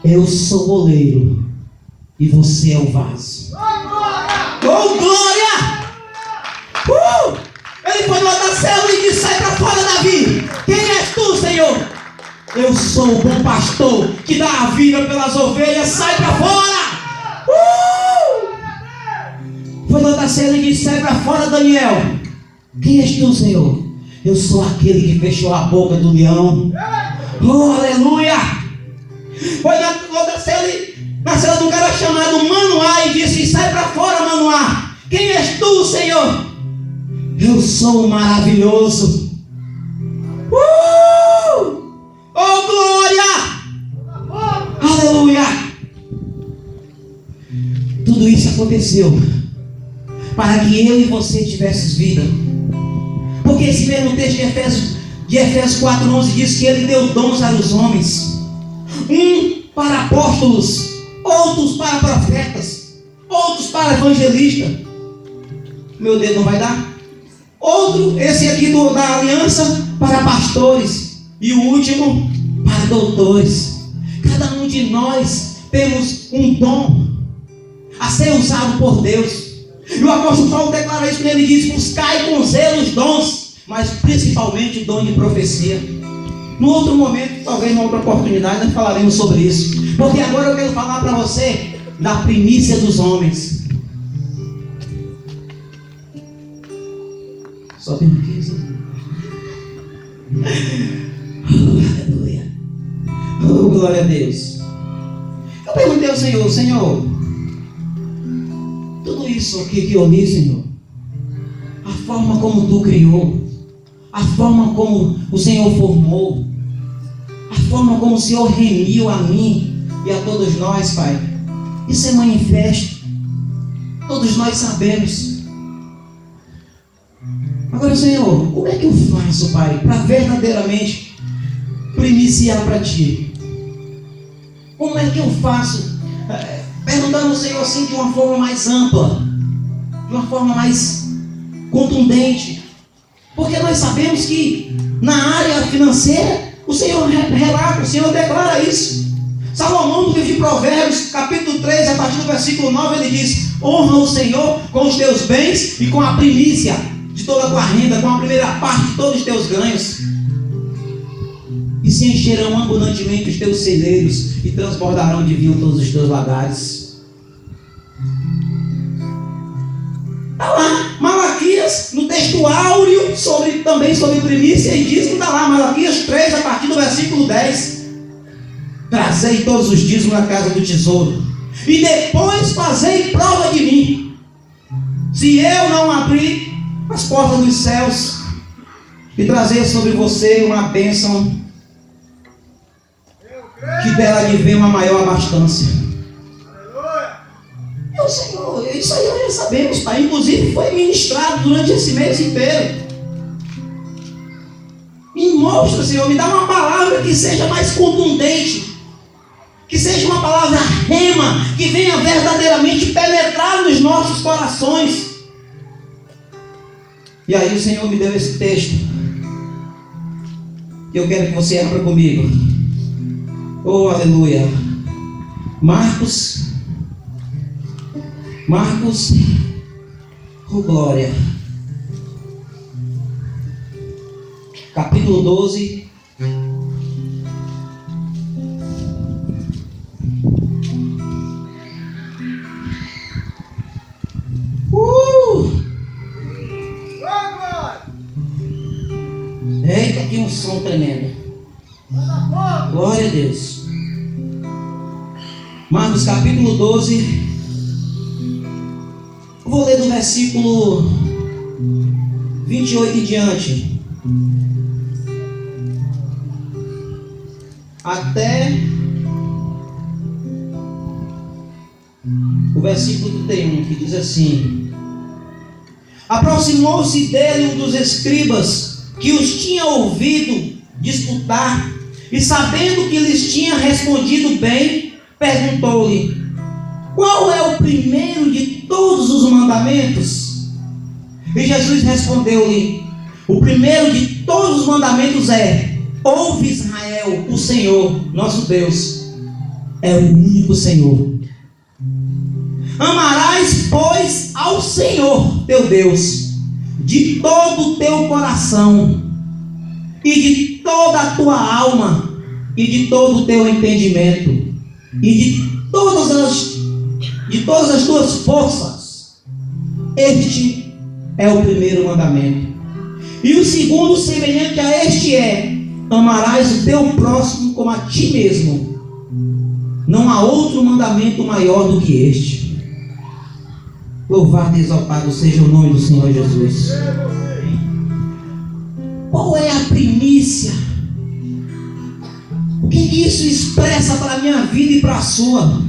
Eu sou o oleiro e você é o vaso. Oh, glória! Ele foi lá da cela e disse: sai para fora, Davi. Quem és tu, Senhor? Eu sou o bom pastor que dá a vida pelas ovelhas. Sai para fora! Foi lá da cela e disse: sai para fora, Daniel. Quem és tu, Senhor? Eu sou aquele que fechou a boca do leão. Oh, aleluia! Foi lá da cela, na cela do cara chamado Manoá, e disse: sai para fora, Manoá. Quem és tu, Senhor? Eu sou o maravilhoso. Oh, glória! Aleluia! Tudo isso aconteceu para que eu e você tivéssemos vida. Porque esse mesmo texto de Efésios 4:11 diz que ele deu dons aos homens. Um para apóstolos, outros para profetas, outros para evangelistas. Meu dedo não vai dar? Outro, esse aqui da aliança, para pastores. E o último, para doutores. Cada um de nós temos um dom a ser usado por Deus. E o apóstolo Paulo declara isso quando ele diz: buscai com zelo os dons, mas principalmente o dom de profecia. No outro momento, talvez numa outra oportunidade, nós falaremos sobre isso. Porque agora eu quero falar para você da primícia dos homens. Só tem aqui. Aleluia. Oh, glória a Deus. Eu perguntei ao Senhor: Senhor, tudo isso aqui que eu li, Senhor, a forma como tu criou, a forma como o Senhor formou, a forma como o Senhor remiu a mim e a todos nós, Pai, Isso é manifesto. Todos nós sabemos. Agora, Senhor, como é que eu faço, Pai, para verdadeiramente primiciar para Ti? Como é que eu faço? Perguntando ao Senhor assim de uma forma mais ampla, de uma forma mais contundente. Porque nós sabemos que na área financeira, o Senhor relata, o Senhor declara isso. Salomão, no livro de Provérbios, capítulo 3, a partir do versículo 9, ele diz: honra o Senhor com os teus bens e com a primícia de toda a tua renda, com a primeira parte de todos os teus ganhos. E se encherão abundantemente os teus celeiros e transbordarão de vinho todos os teus lagares. Está lá, Malaquias, no texto áureo, também sobre primícia, e diz que está lá, Malaquias 3, a partir do versículo 10. Trazei todos os dízimos na casa do tesouro, e depois fazei prova de mim. Se eu não abrir as portas dos céus e trazer sobre você uma bênção, que dela lhe vem uma maior abastança. Meu Senhor, isso aí nós já sabemos, Pai. Inclusive foi ministrado durante esse mês inteiro. Me mostra, Senhor, me dá uma palavra que seja mais contundente, que seja uma palavra rema, que venha verdadeiramente penetrar nos nossos corações. E aí o Senhor me deu esse texto, que eu quero que você abra comigo. Oh, aleluia. Marcos, oh glória, capítulo 12. Eita, que unção tremenda. Glória a Deus. Marcos capítulo 12. Vou ler do versículo 28 em diante, até o versículo 31, que diz assim: aproximou-se dele um dos escribas que os tinha ouvido disputar, e sabendo que lhes tinha respondido bem, perguntou-lhe: qual é o primeiro de todos os mandamentos? E Jesus respondeu-lhe: o primeiro de todos os mandamentos é: ouve, Israel, o Senhor nosso Deus é o único Senhor. Amarás, pois, ao Senhor teu Deus de todo o teu coração, e de toda a tua alma, e de todo o teu entendimento, e de todas as tuas forças. Este é o primeiro mandamento. E o segundo, semelhante a este, é: amarás o teu próximo como a ti mesmo. Não há outro mandamento maior do que este. Louvado e exaltado seja o nome do Senhor Jesus. Qual é a primícia? O que isso expressa para a minha vida e para a sua?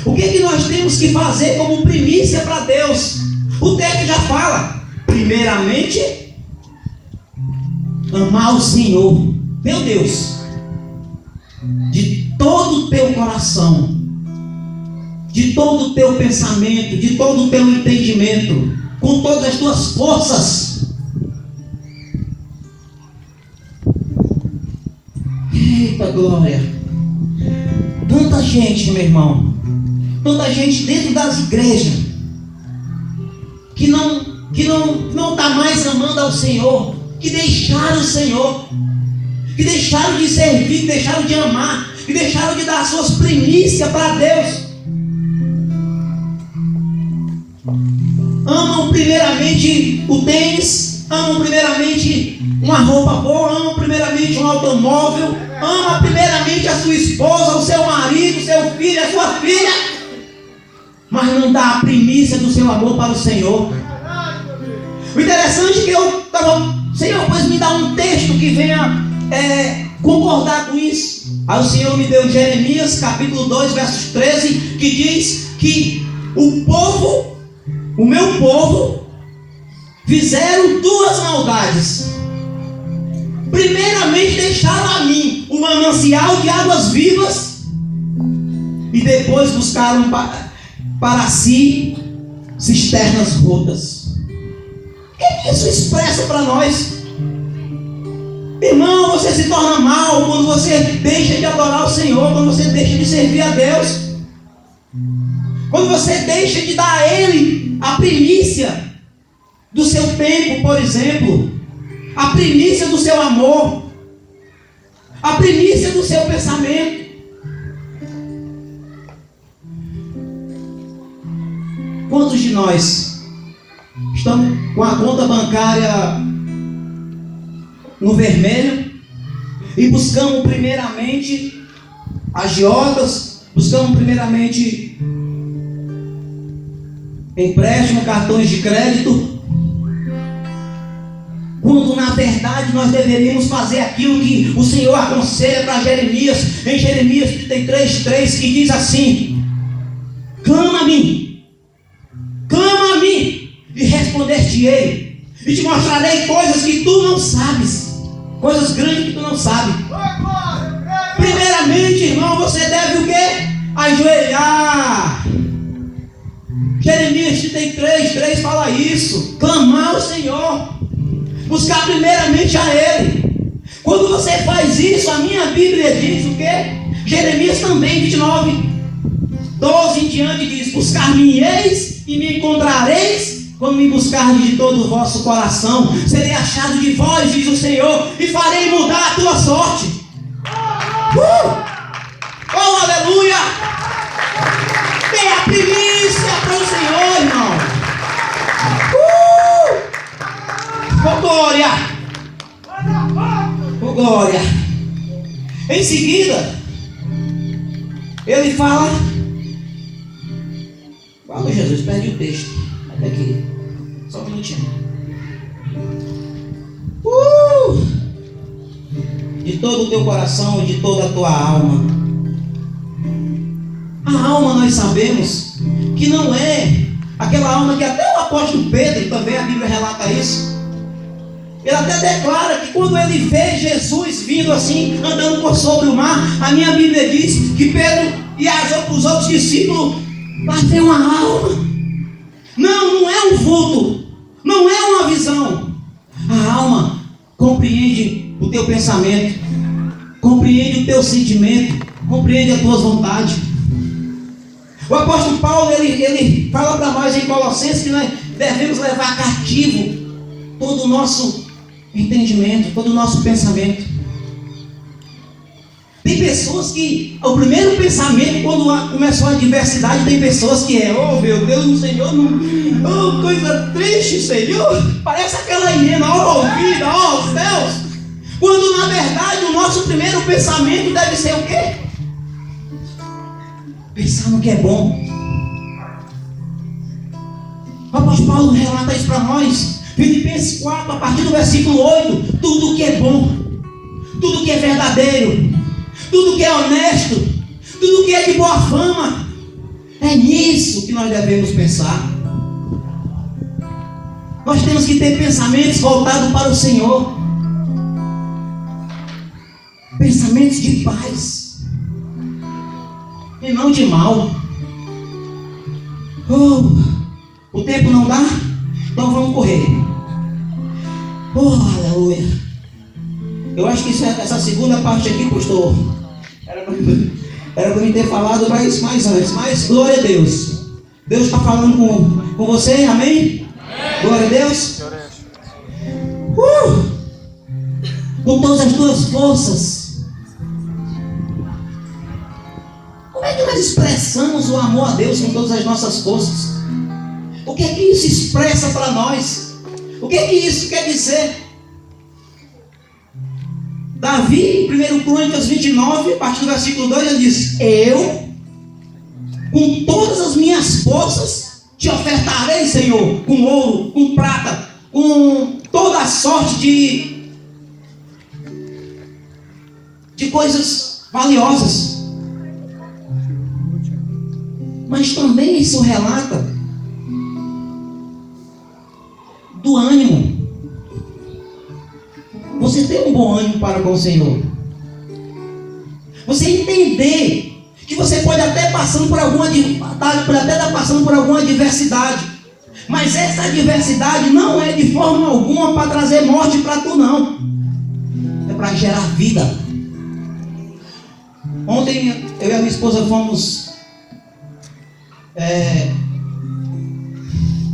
O que nós temos que fazer como primícia para Deus? O texto já fala: primeiramente, amar o Senhor, meu Deus, de todo o teu coração, de todo o teu pensamento, de todo o teu entendimento, com todas as tuas forças. Eita glória! Tanta gente, meu irmão, tanta gente dentro das igrejas que não está mais amando ao Senhor, que deixaram o Senhor, que deixaram de servir, que deixaram de amar, que deixaram de dar as suas primícias para Deus. Amam primeiramente o tênis, amam primeiramente uma roupa boa, amam primeiramente um automóvel, amam primeiramente a sua esposa, o seu marido, o seu filho, a sua filha, mas não dá a primícia do seu amor para o Senhor. O interessante é que eu estava: Senhor, pois me dá um texto que venha concordar com isso. Aí o Senhor me deu Jeremias capítulo 2, versos 13, que diz que o meu povo, fizeram duas maldades. Primeiramente deixaram a mim o manancial de águas vivas, e depois buscaram para si cisternas rotas. O que isso expressa para nós? Irmão, você se torna mal quando você deixa de adorar o Senhor, quando você deixa de servir a Deus, quando você deixa de dar a Ele a primícia do seu tempo, por exemplo, a primícia do seu amor, a primícia do seu pensamento. Quantos de nós estamos com a conta bancária no vermelho e buscamos primeiramente agiotas, buscamos primeiramente empréstimo, cartões de crédito, quando na verdade nós deveríamos fazer aquilo que o Senhor aconselha para Jeremias, em Jeremias 33:3, que diz assim: clama a mim e responder-te-ei, e te mostrarei coisas que tu não sabes, coisas grandes que tu não sabes. Primeiramente, irmão, você deve o quê? Ajoelhar. Jeremias 33:3 fala isso. Clamar ao Senhor, buscar primeiramente a Ele. Quando você faz isso, a minha Bíblia diz o quê? Jeremias também 29:12 em diante diz: buscar-me-eis e me encontrareis, quando me buscardes de todo o vosso coração. Serei achado de vós, diz o Senhor, e farei mudar a tua sorte. Oh, aleluia! Dê a primícia para o Senhor, irmão. Oh, glória! Oh, glória! Em seguida, ele fala: fala, Jesus, perdi o texto. Até aqui. Só um minutinho. De todo o teu coração e de toda a tua alma. A alma, nós sabemos que não é aquela alma que até o apóstolo Pedro, também a Bíblia relata isso. Ele até declara que quando ele vê Jesus vindo assim, andando por sobre o mar, a minha Bíblia diz que Pedro e os outros discípulos batem uma alma. Não é um vulto, não é uma visão. A alma compreende o teu pensamento, compreende o teu sentimento, compreende as tuas vontades. O apóstolo Paulo, ele fala para nós em Colossenses que nós devemos levar cativo todo o nosso entendimento, todo o nosso pensamento. Tem pessoas que, o primeiro pensamento, quando começou a adversidade, tem pessoas que oh meu Deus, o Senhor não, oh coisa triste, Senhor, parece aquela hiena, ouvida, céus, quando na verdade o nosso primeiro pensamento deve ser o quê? Pensar no que é bom. O apóstolo Paulo relata isso para nós, Filipenses 4, a partir do versículo 8, tudo que é bom, tudo que é verdadeiro, tudo que é honesto, tudo que é de boa fama, é nisso que nós devemos pensar. Nós temos que ter pensamentos voltados para o Senhor, pensamentos de paz e não de mal. O tempo não dá? Então vamos correr. Aleluia. Eu acho que essa segunda parte aqui, pastor, era para mim ter falado mais antes, mas glória a Deus. Deus está falando com você, amém? Glória a Deus. Com todas as tuas forças. Como é que nós expressamos o amor a Deus com todas as nossas forças? O que é que isso expressa para nós? O que é que isso quer dizer? Davi, em 1 Crônicas 29, a partir do versículo 2, ele diz: eu, com todas as minhas forças, te ofertarei, Senhor, com ouro, com prata, com toda a sorte de coisas valiosas. Mas também isso relata do ânimo. Você ter um bom ânimo para com o Senhor. Você entender que você pode até passando por alguma adversidade, mas essa adversidade não é de forma alguma para trazer morte para tu, não. É para gerar vida. Ontem eu e a minha esposa fomos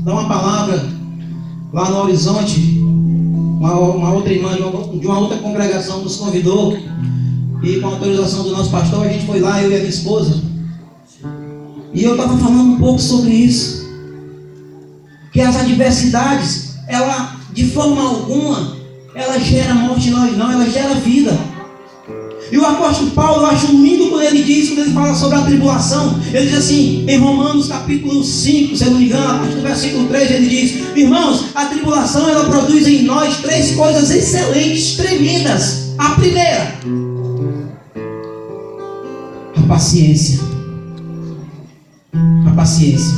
dar uma palavra lá no Horizonte. Uma outra irmã de uma outra congregação nos convidou, e com a autorização do nosso pastor a gente foi lá, eu e a minha esposa, e eu estava falando um pouco sobre isso, que as adversidades, ela de forma alguma ela gera morte em nós, não, ela gera vida. E o apóstolo Paulo, eu acho lindo quando ele fala sobre a tribulação. Ele diz assim, em Romanos capítulo 5, se eu não me engano, a partir do versículo 3, ele diz: irmãos, a tribulação ela produz em nós 3 coisas excelentes, tremendas. A primeira, a paciência. A paciência.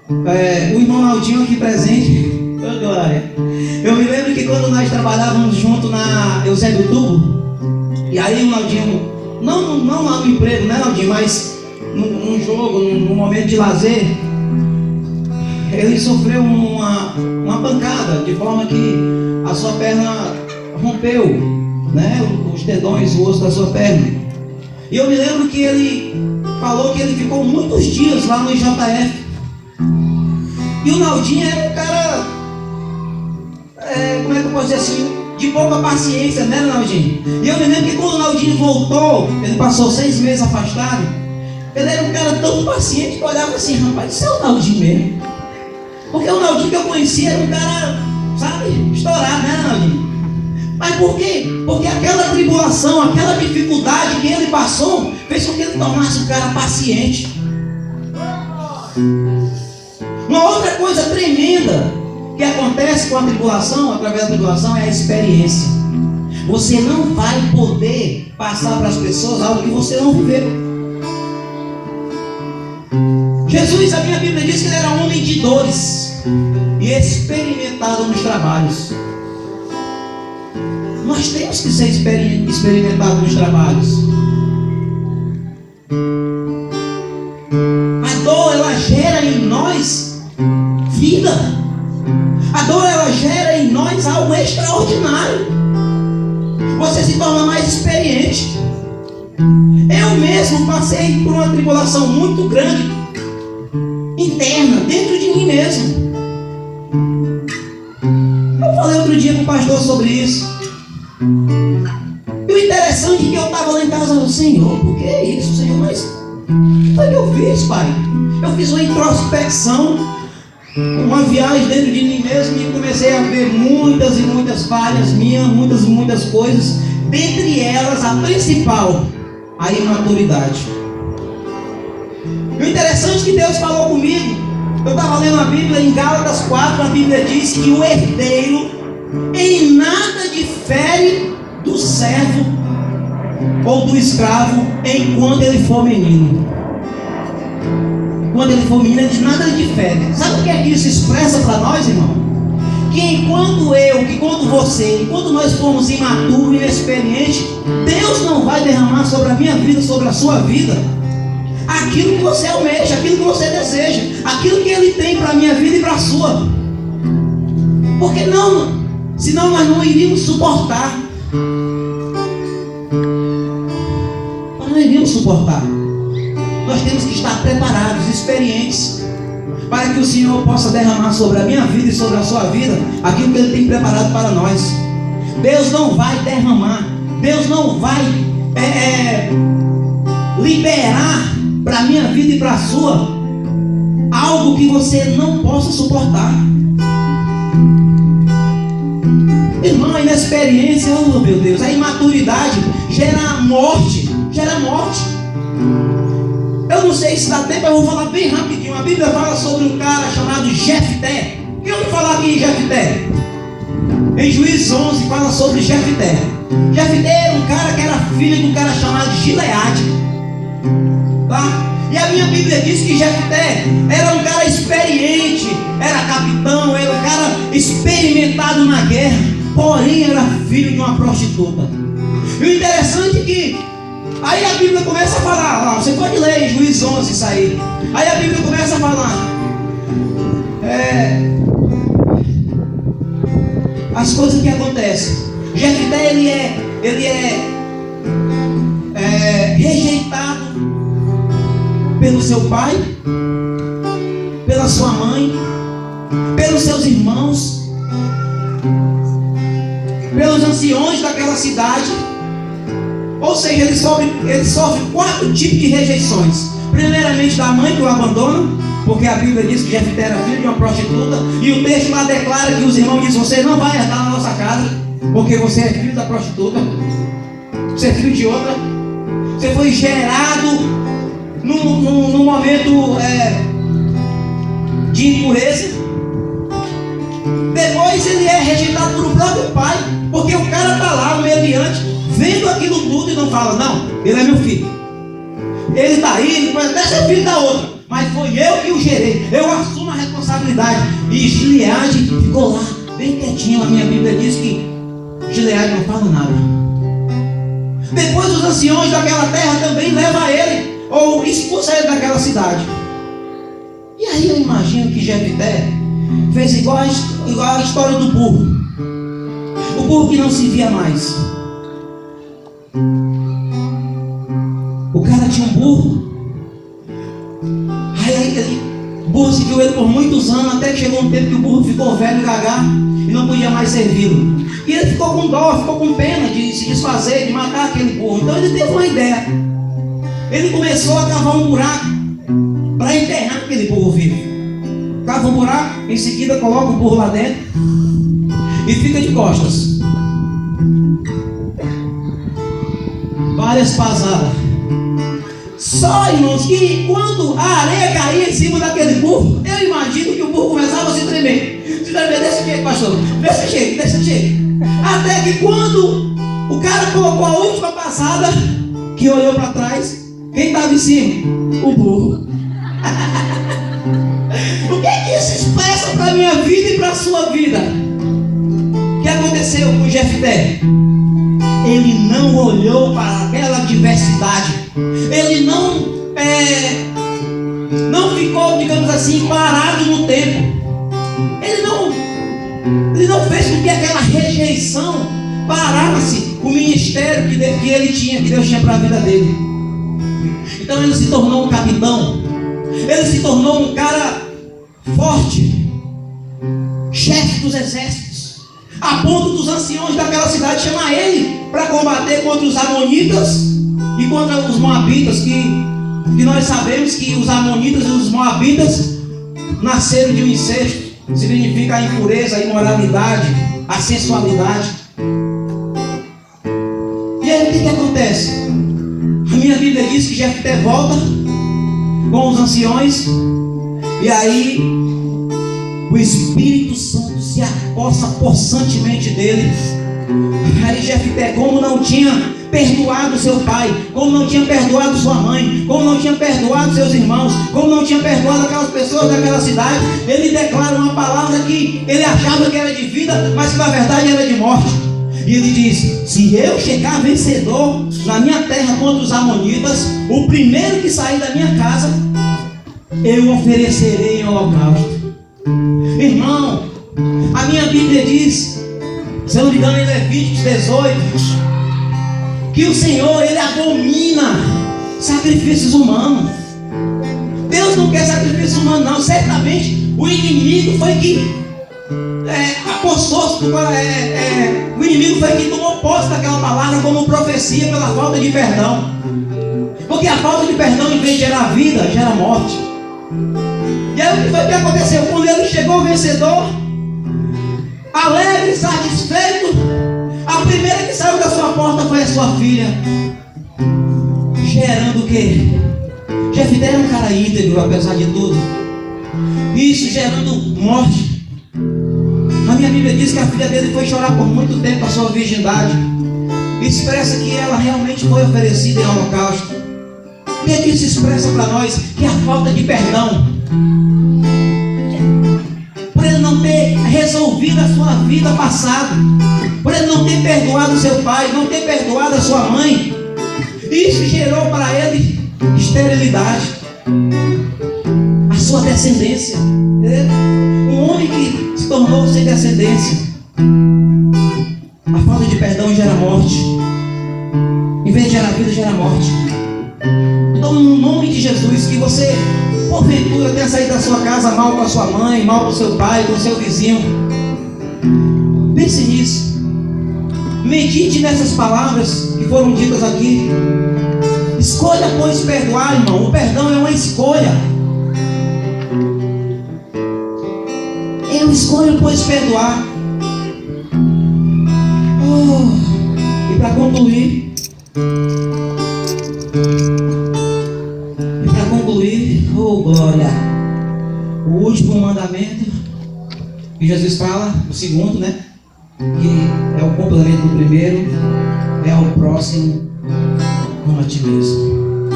O irmão Naldinho aqui presente, oh, glória. Eu me lembro que quando nós trabalhávamos junto na Eusébio Tubo, e aí o Naldinho, não lá no emprego, né, Naldinho, mas num jogo, num momento de lazer, ele sofreu uma pancada, de forma que a sua perna rompeu, né, os tendões, o osso da sua perna. E eu me lembro que ele falou que ele ficou muitos dias lá no IJF. E o Naldinho era um cara, como é que eu posso dizer assim, de pouca paciência, né, Naldinho? E eu me lembro que quando o Naldinho voltou, ele passou 6 meses afastado, ele era um cara tão paciente que eu olhava assim, rapaz, isso é o Naldinho mesmo. Porque o Naldinho que eu conhecia era um cara, sabe, estourado, né, Naldinho? Mas por quê? Porque aquela tribulação, aquela dificuldade que ele passou, fez com que ele tornasse um cara paciente. Uma outra coisa tremenda que acontece com a tribulação, através da tribulação, é a experiência. Você não vai poder passar para as pessoas algo que você não viveu. Jesus, a minha Bíblia diz que ele era um homem de dores e experimentado nos trabalhos. Nós temos que ser experimentados nos trabalhos. A dor, ela gera em nós vida. A dor, ela gera em nós algo extraordinário. Você se torna mais experiente. Eu mesmo passei por uma tribulação muito grande, interna, dentro de mim mesmo. Eu falei outro dia com o pastor sobre isso. E o interessante é que eu estava lá em casa, do Senhor, por que é isso, Senhor? Mas o que foi que eu fiz, Pai? Eu fiz uma introspecção, uma viagem dentro de mim mesmo, e comecei a ver muitas e muitas falhas minhas, muitas e muitas coisas, dentre elas a principal, a imaturidade. E o interessante é que Deus falou comigo. Eu estava lendo a Bíblia, em Gálatas 4, a Bíblia diz que o herdeiro em nada difere do servo ou do escravo enquanto ele for menino. Quando ele for menino, de nada ele difere. Sabe o que é que isso expressa para nós, irmão? Que enquanto você, enquanto nós formos imaturos e inexperientes, Deus não vai derramar sobre a minha vida, sobre a sua vida, aquilo que você almeja, aquilo que você deseja, aquilo que Ele tem para a minha vida e para a sua. Porque não, senão nós não iríamos suportar. Nós não iríamos suportar. Nós temos que estar preparados, experientes, para que o Senhor possa derramar sobre a minha vida e sobre a sua vida aquilo que Ele tem preparado para nós. Deus não vai derramar, Deus não vai liberar para a minha vida e para a sua algo que você não possa suportar. Irmão, a inexperiência, oh meu Deus, a imaturidade gera morte, Eu não sei se dá tempo, eu vou falar bem rapidinho. A Bíblia fala sobre um cara chamado Jefté. Quem ouviu falar aqui em Jefté? Em Juízes 11 fala sobre Jefté. Jefté era um cara que era filho de um cara chamado Gileade, tá? E a minha Bíblia diz que Jefté era um cara experiente, era capitão, era um cara experimentado na guerra, porém era filho de uma prostituta. E o interessante é que aí a Bíblia começa a falar, ó, você pode ler em Juízes 11 isso aí. Aí a Bíblia começa a falar as coisas que acontecem. Jefté ele é rejeitado pelo seu pai, pela sua mãe, pelos seus irmãos, pelos anciões daquela cidade. Ou seja, ele sofre 4 tipos de rejeições. Primeiramente da mãe que o abandona, porque a Bíblia diz que Jefté era filho de uma prostituta, e o texto lá declara que os irmãos dizem: você não vai herdar na nossa casa, porque você é filho da prostituta, você é filho de outra, você foi gerado num momento de impureza. Depois ele é rejeitado por o próprio pai, porque o cara está lá, o mediante, vendo aquilo tudo e não fala: não, ele é meu filho, ele está aí, ele pode até ser filho da outra, mas foi eu que o gerei, eu assumo a responsabilidade. E Gileade ficou lá, bem quietinho. A minha Bíblia diz que Gileade não fala nada. Depois os anciões daquela terra também levam ele, ou expulsam ele daquela cidade. E aí eu imagino que Jefté fez igual a história do burro. O burro que não se via mais. O cara tinha um burro. Aí o burro seguiu ele por muitos anos, até que chegou um tempo que o burro ficou velho e gaga e não podia mais servi-lo. E ele ficou com dó, ficou com pena de se desfazer, de matar aquele burro. Então ele teve uma ideia. Ele começou a cavar um buraco para enterrar aquele burro vivo. Cava um buraco, em seguida coloca o burro lá dentro e fica de costas. Várias pasadas. Só, irmãos, que quando a areia caía em cima daquele burro, eu imagino que o burro começava a se tremer. Se tremer desse jeito, pastor. Desse jeito. Até que quando o cara colocou a última passada, que olhou para trás, quem estava em cima? O burro. O que é que isso expressa para a minha vida e para a sua vida? O que aconteceu com Jefté? Ele não olhou para aquela adversidade. Ele não ficou, digamos assim, parado no tempo. Ele não fez com que aquela rejeição parasse o ministério que ele tinha, que Deus tinha para a vida dele. Então ele se tornou um capitão. Ele se tornou um cara forte, chefe dos exércitos, a ponto dos anciões daquela cidade chamar ele para combater contra os amonitas e contra os moabitas, que nós sabemos que os amonitas e os moabitas nasceram de um incesto. Significa a impureza, a imoralidade, a sensualidade. E aí o que acontece? A minha Bíblia diz que Jefté volta com os anciões, e aí o Espírito Santo se apossa possantemente dele. Aí Jefté, como não tinha perdoado seu pai, como não tinha perdoado sua mãe, como não tinha perdoado seus irmãos, como não tinha perdoado aquelas pessoas daquela cidade, ele declara uma palavra que ele achava que era de vida, mas que na verdade era de morte. E ele diz: se eu chegar vencedor na minha terra contra os amonitas, o primeiro que sair da minha casa, eu oferecerei em holocausto. Irmão, a minha Bíblia diz, se eu não me engano em Levíticos 18, que o Senhor, Ele abomina sacrifícios humanos. Deus não quer sacrifício humano, não. Certamente o inimigo foi que apossou-se, o inimigo foi que tomou posse daquela palavra como profecia pela falta de perdão. Porque a falta de perdão, em vez de gerar vida, gera morte. E aí o que foi que aconteceu? Quando ele chegou vencedor, alegre, satisfeito, a primeira que saiu da sua porta foi a sua filha. Gerando o quê? Jefté era um cara íntegro, apesar de tudo. Isso gerando morte. A minha Bíblia diz que a filha dele foi chorar por muito tempo a sua virgindade. expressa que ela realmente foi oferecida em holocausto. O que isso expressa para nós? Que a falta de perdão, por ele não ter resolvido a sua vida passada, por ele não ter perdoado seu pai, não ter perdoado a sua mãe, isso gerou para ele esterilidade, a sua descendência. Um homem que se tornou sem descendência. A falta de perdão gera morte. Em vez de gerar vida, gera morte. Então, no nome de Jesus, que você, porventura, tenha saído da sua casa mal com a sua mãe, mal com o seu pai, com o seu vizinho, pense nisso. Medite nessas palavras que foram ditas aqui. Escolha, pois, perdoar, irmão. O perdão é uma escolha. Eu escolho, pois, perdoar. E para concluir, oh glória, o último mandamento que Jesus fala, o segundo, né? Que é o complemento do primeiro, é ao próximo como a ti mesmo.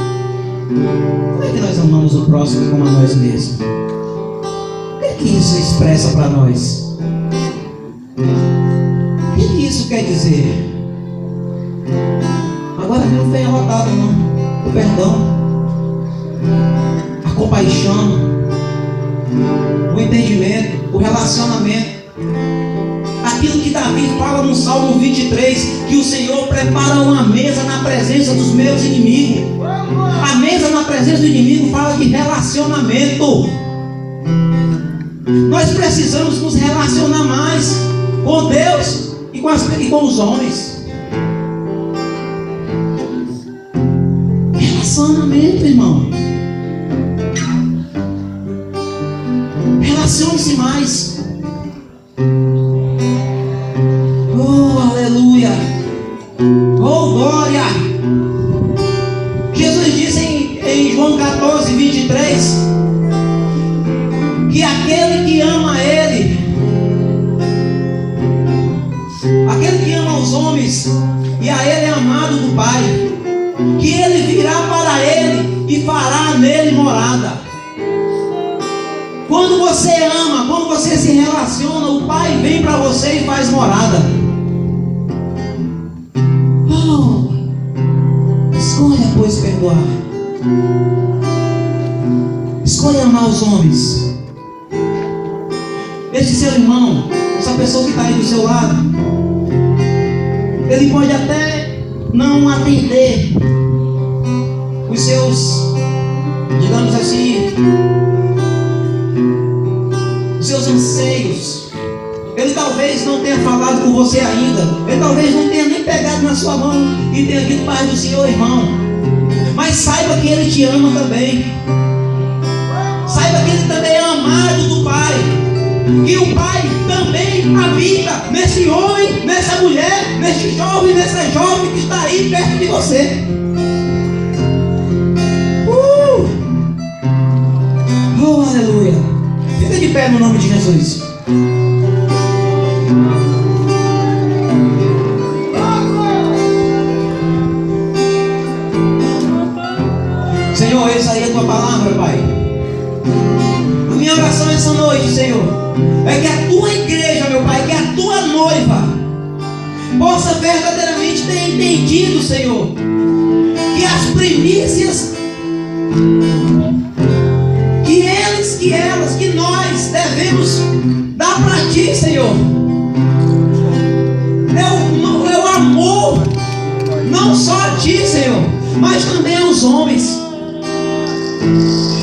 Como é que nós amamos o próximo como a nós mesmos? O que isso expressa para nós? O que isso quer dizer? Agora não vem arrotado, não. O perdão, a compaixão, o entendimento, o relacionamento. Aquilo que Davi fala no Salmo 23, que o Senhor prepara uma mesa na presença dos meus inimigos. A mesa na presença do inimigo fala de relacionamento. Nós precisamos nos relacionar mais com Deus e com os homens. Relacionamento, irmão. Relacione-se mais. Oh, aleluia. Oh, glória. Jesus disse em João 14, 23, que aquele que ama Ele, aquele que ama os homens, e a Ele é amado do Pai, que Ele virá para Ele e fará nele morada. Quando você ama, quando você se relaciona, o Pai vem para você e faz morada. Oh, escolha, pois, perdoar. Escolha amar os homens. Esse seu irmão, essa pessoa que está aí do seu lado, ele pode até não atender os seus, digamos assim, os seus anseios. Ele talvez não tenha falado com você ainda. Ele talvez não tenha nem pegado na sua mão e tenha dito: Pai do Senhor, irmão. Mas saiba que Ele te ama também. Saiba que Ele também é amado do Pai. Que o Pai também habita nesse homem, nessa mulher, nesse jovem, nessa jovem que está aí perto de você. Oh, aleluia. Fica de pé no nome de Jesus. Senhor, essa aí é a tua palavra, Pai. A minha oração essa noite, Senhor, é que a tua igreja, meu Pai, que a tua noiva possa verdadeiramente ter entendido, Senhor, que as primícias, que elas, que nós devemos dar para ti, Senhor, é o amor, não só a ti, Senhor, mas também aos homens.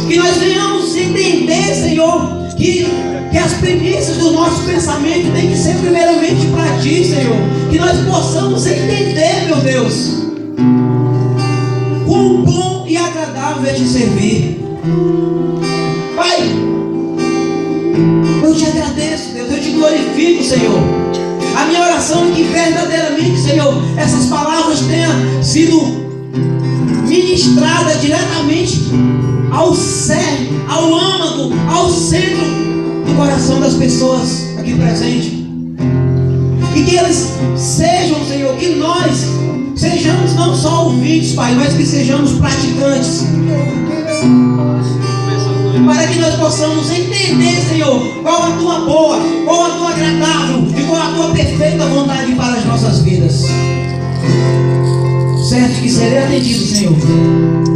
Que nós venhamos entender, Senhor, que as primícias do nosso pensamento tem que ser primeiramente para ti, Senhor. Que nós possamos entender, meu Deus, quão bom e agradável é te servir. Pai, eu te agradeço, Deus, eu te glorifico, Senhor. A minha oração é que verdadeiramente, Senhor, essas palavras tenham sido ministradas diretamente ao cerne, ao âmago, ao centro do coração das pessoas aqui presentes. E que eles sejam, Senhor, que nós sejamos não só ouvintes, Pai, mas que sejamos praticantes. Para que nós possamos entender, Senhor, qual a tua boa, qual a tua agradável e qual a tua perfeita vontade para as nossas vidas. Certo que serei atendido, Senhor.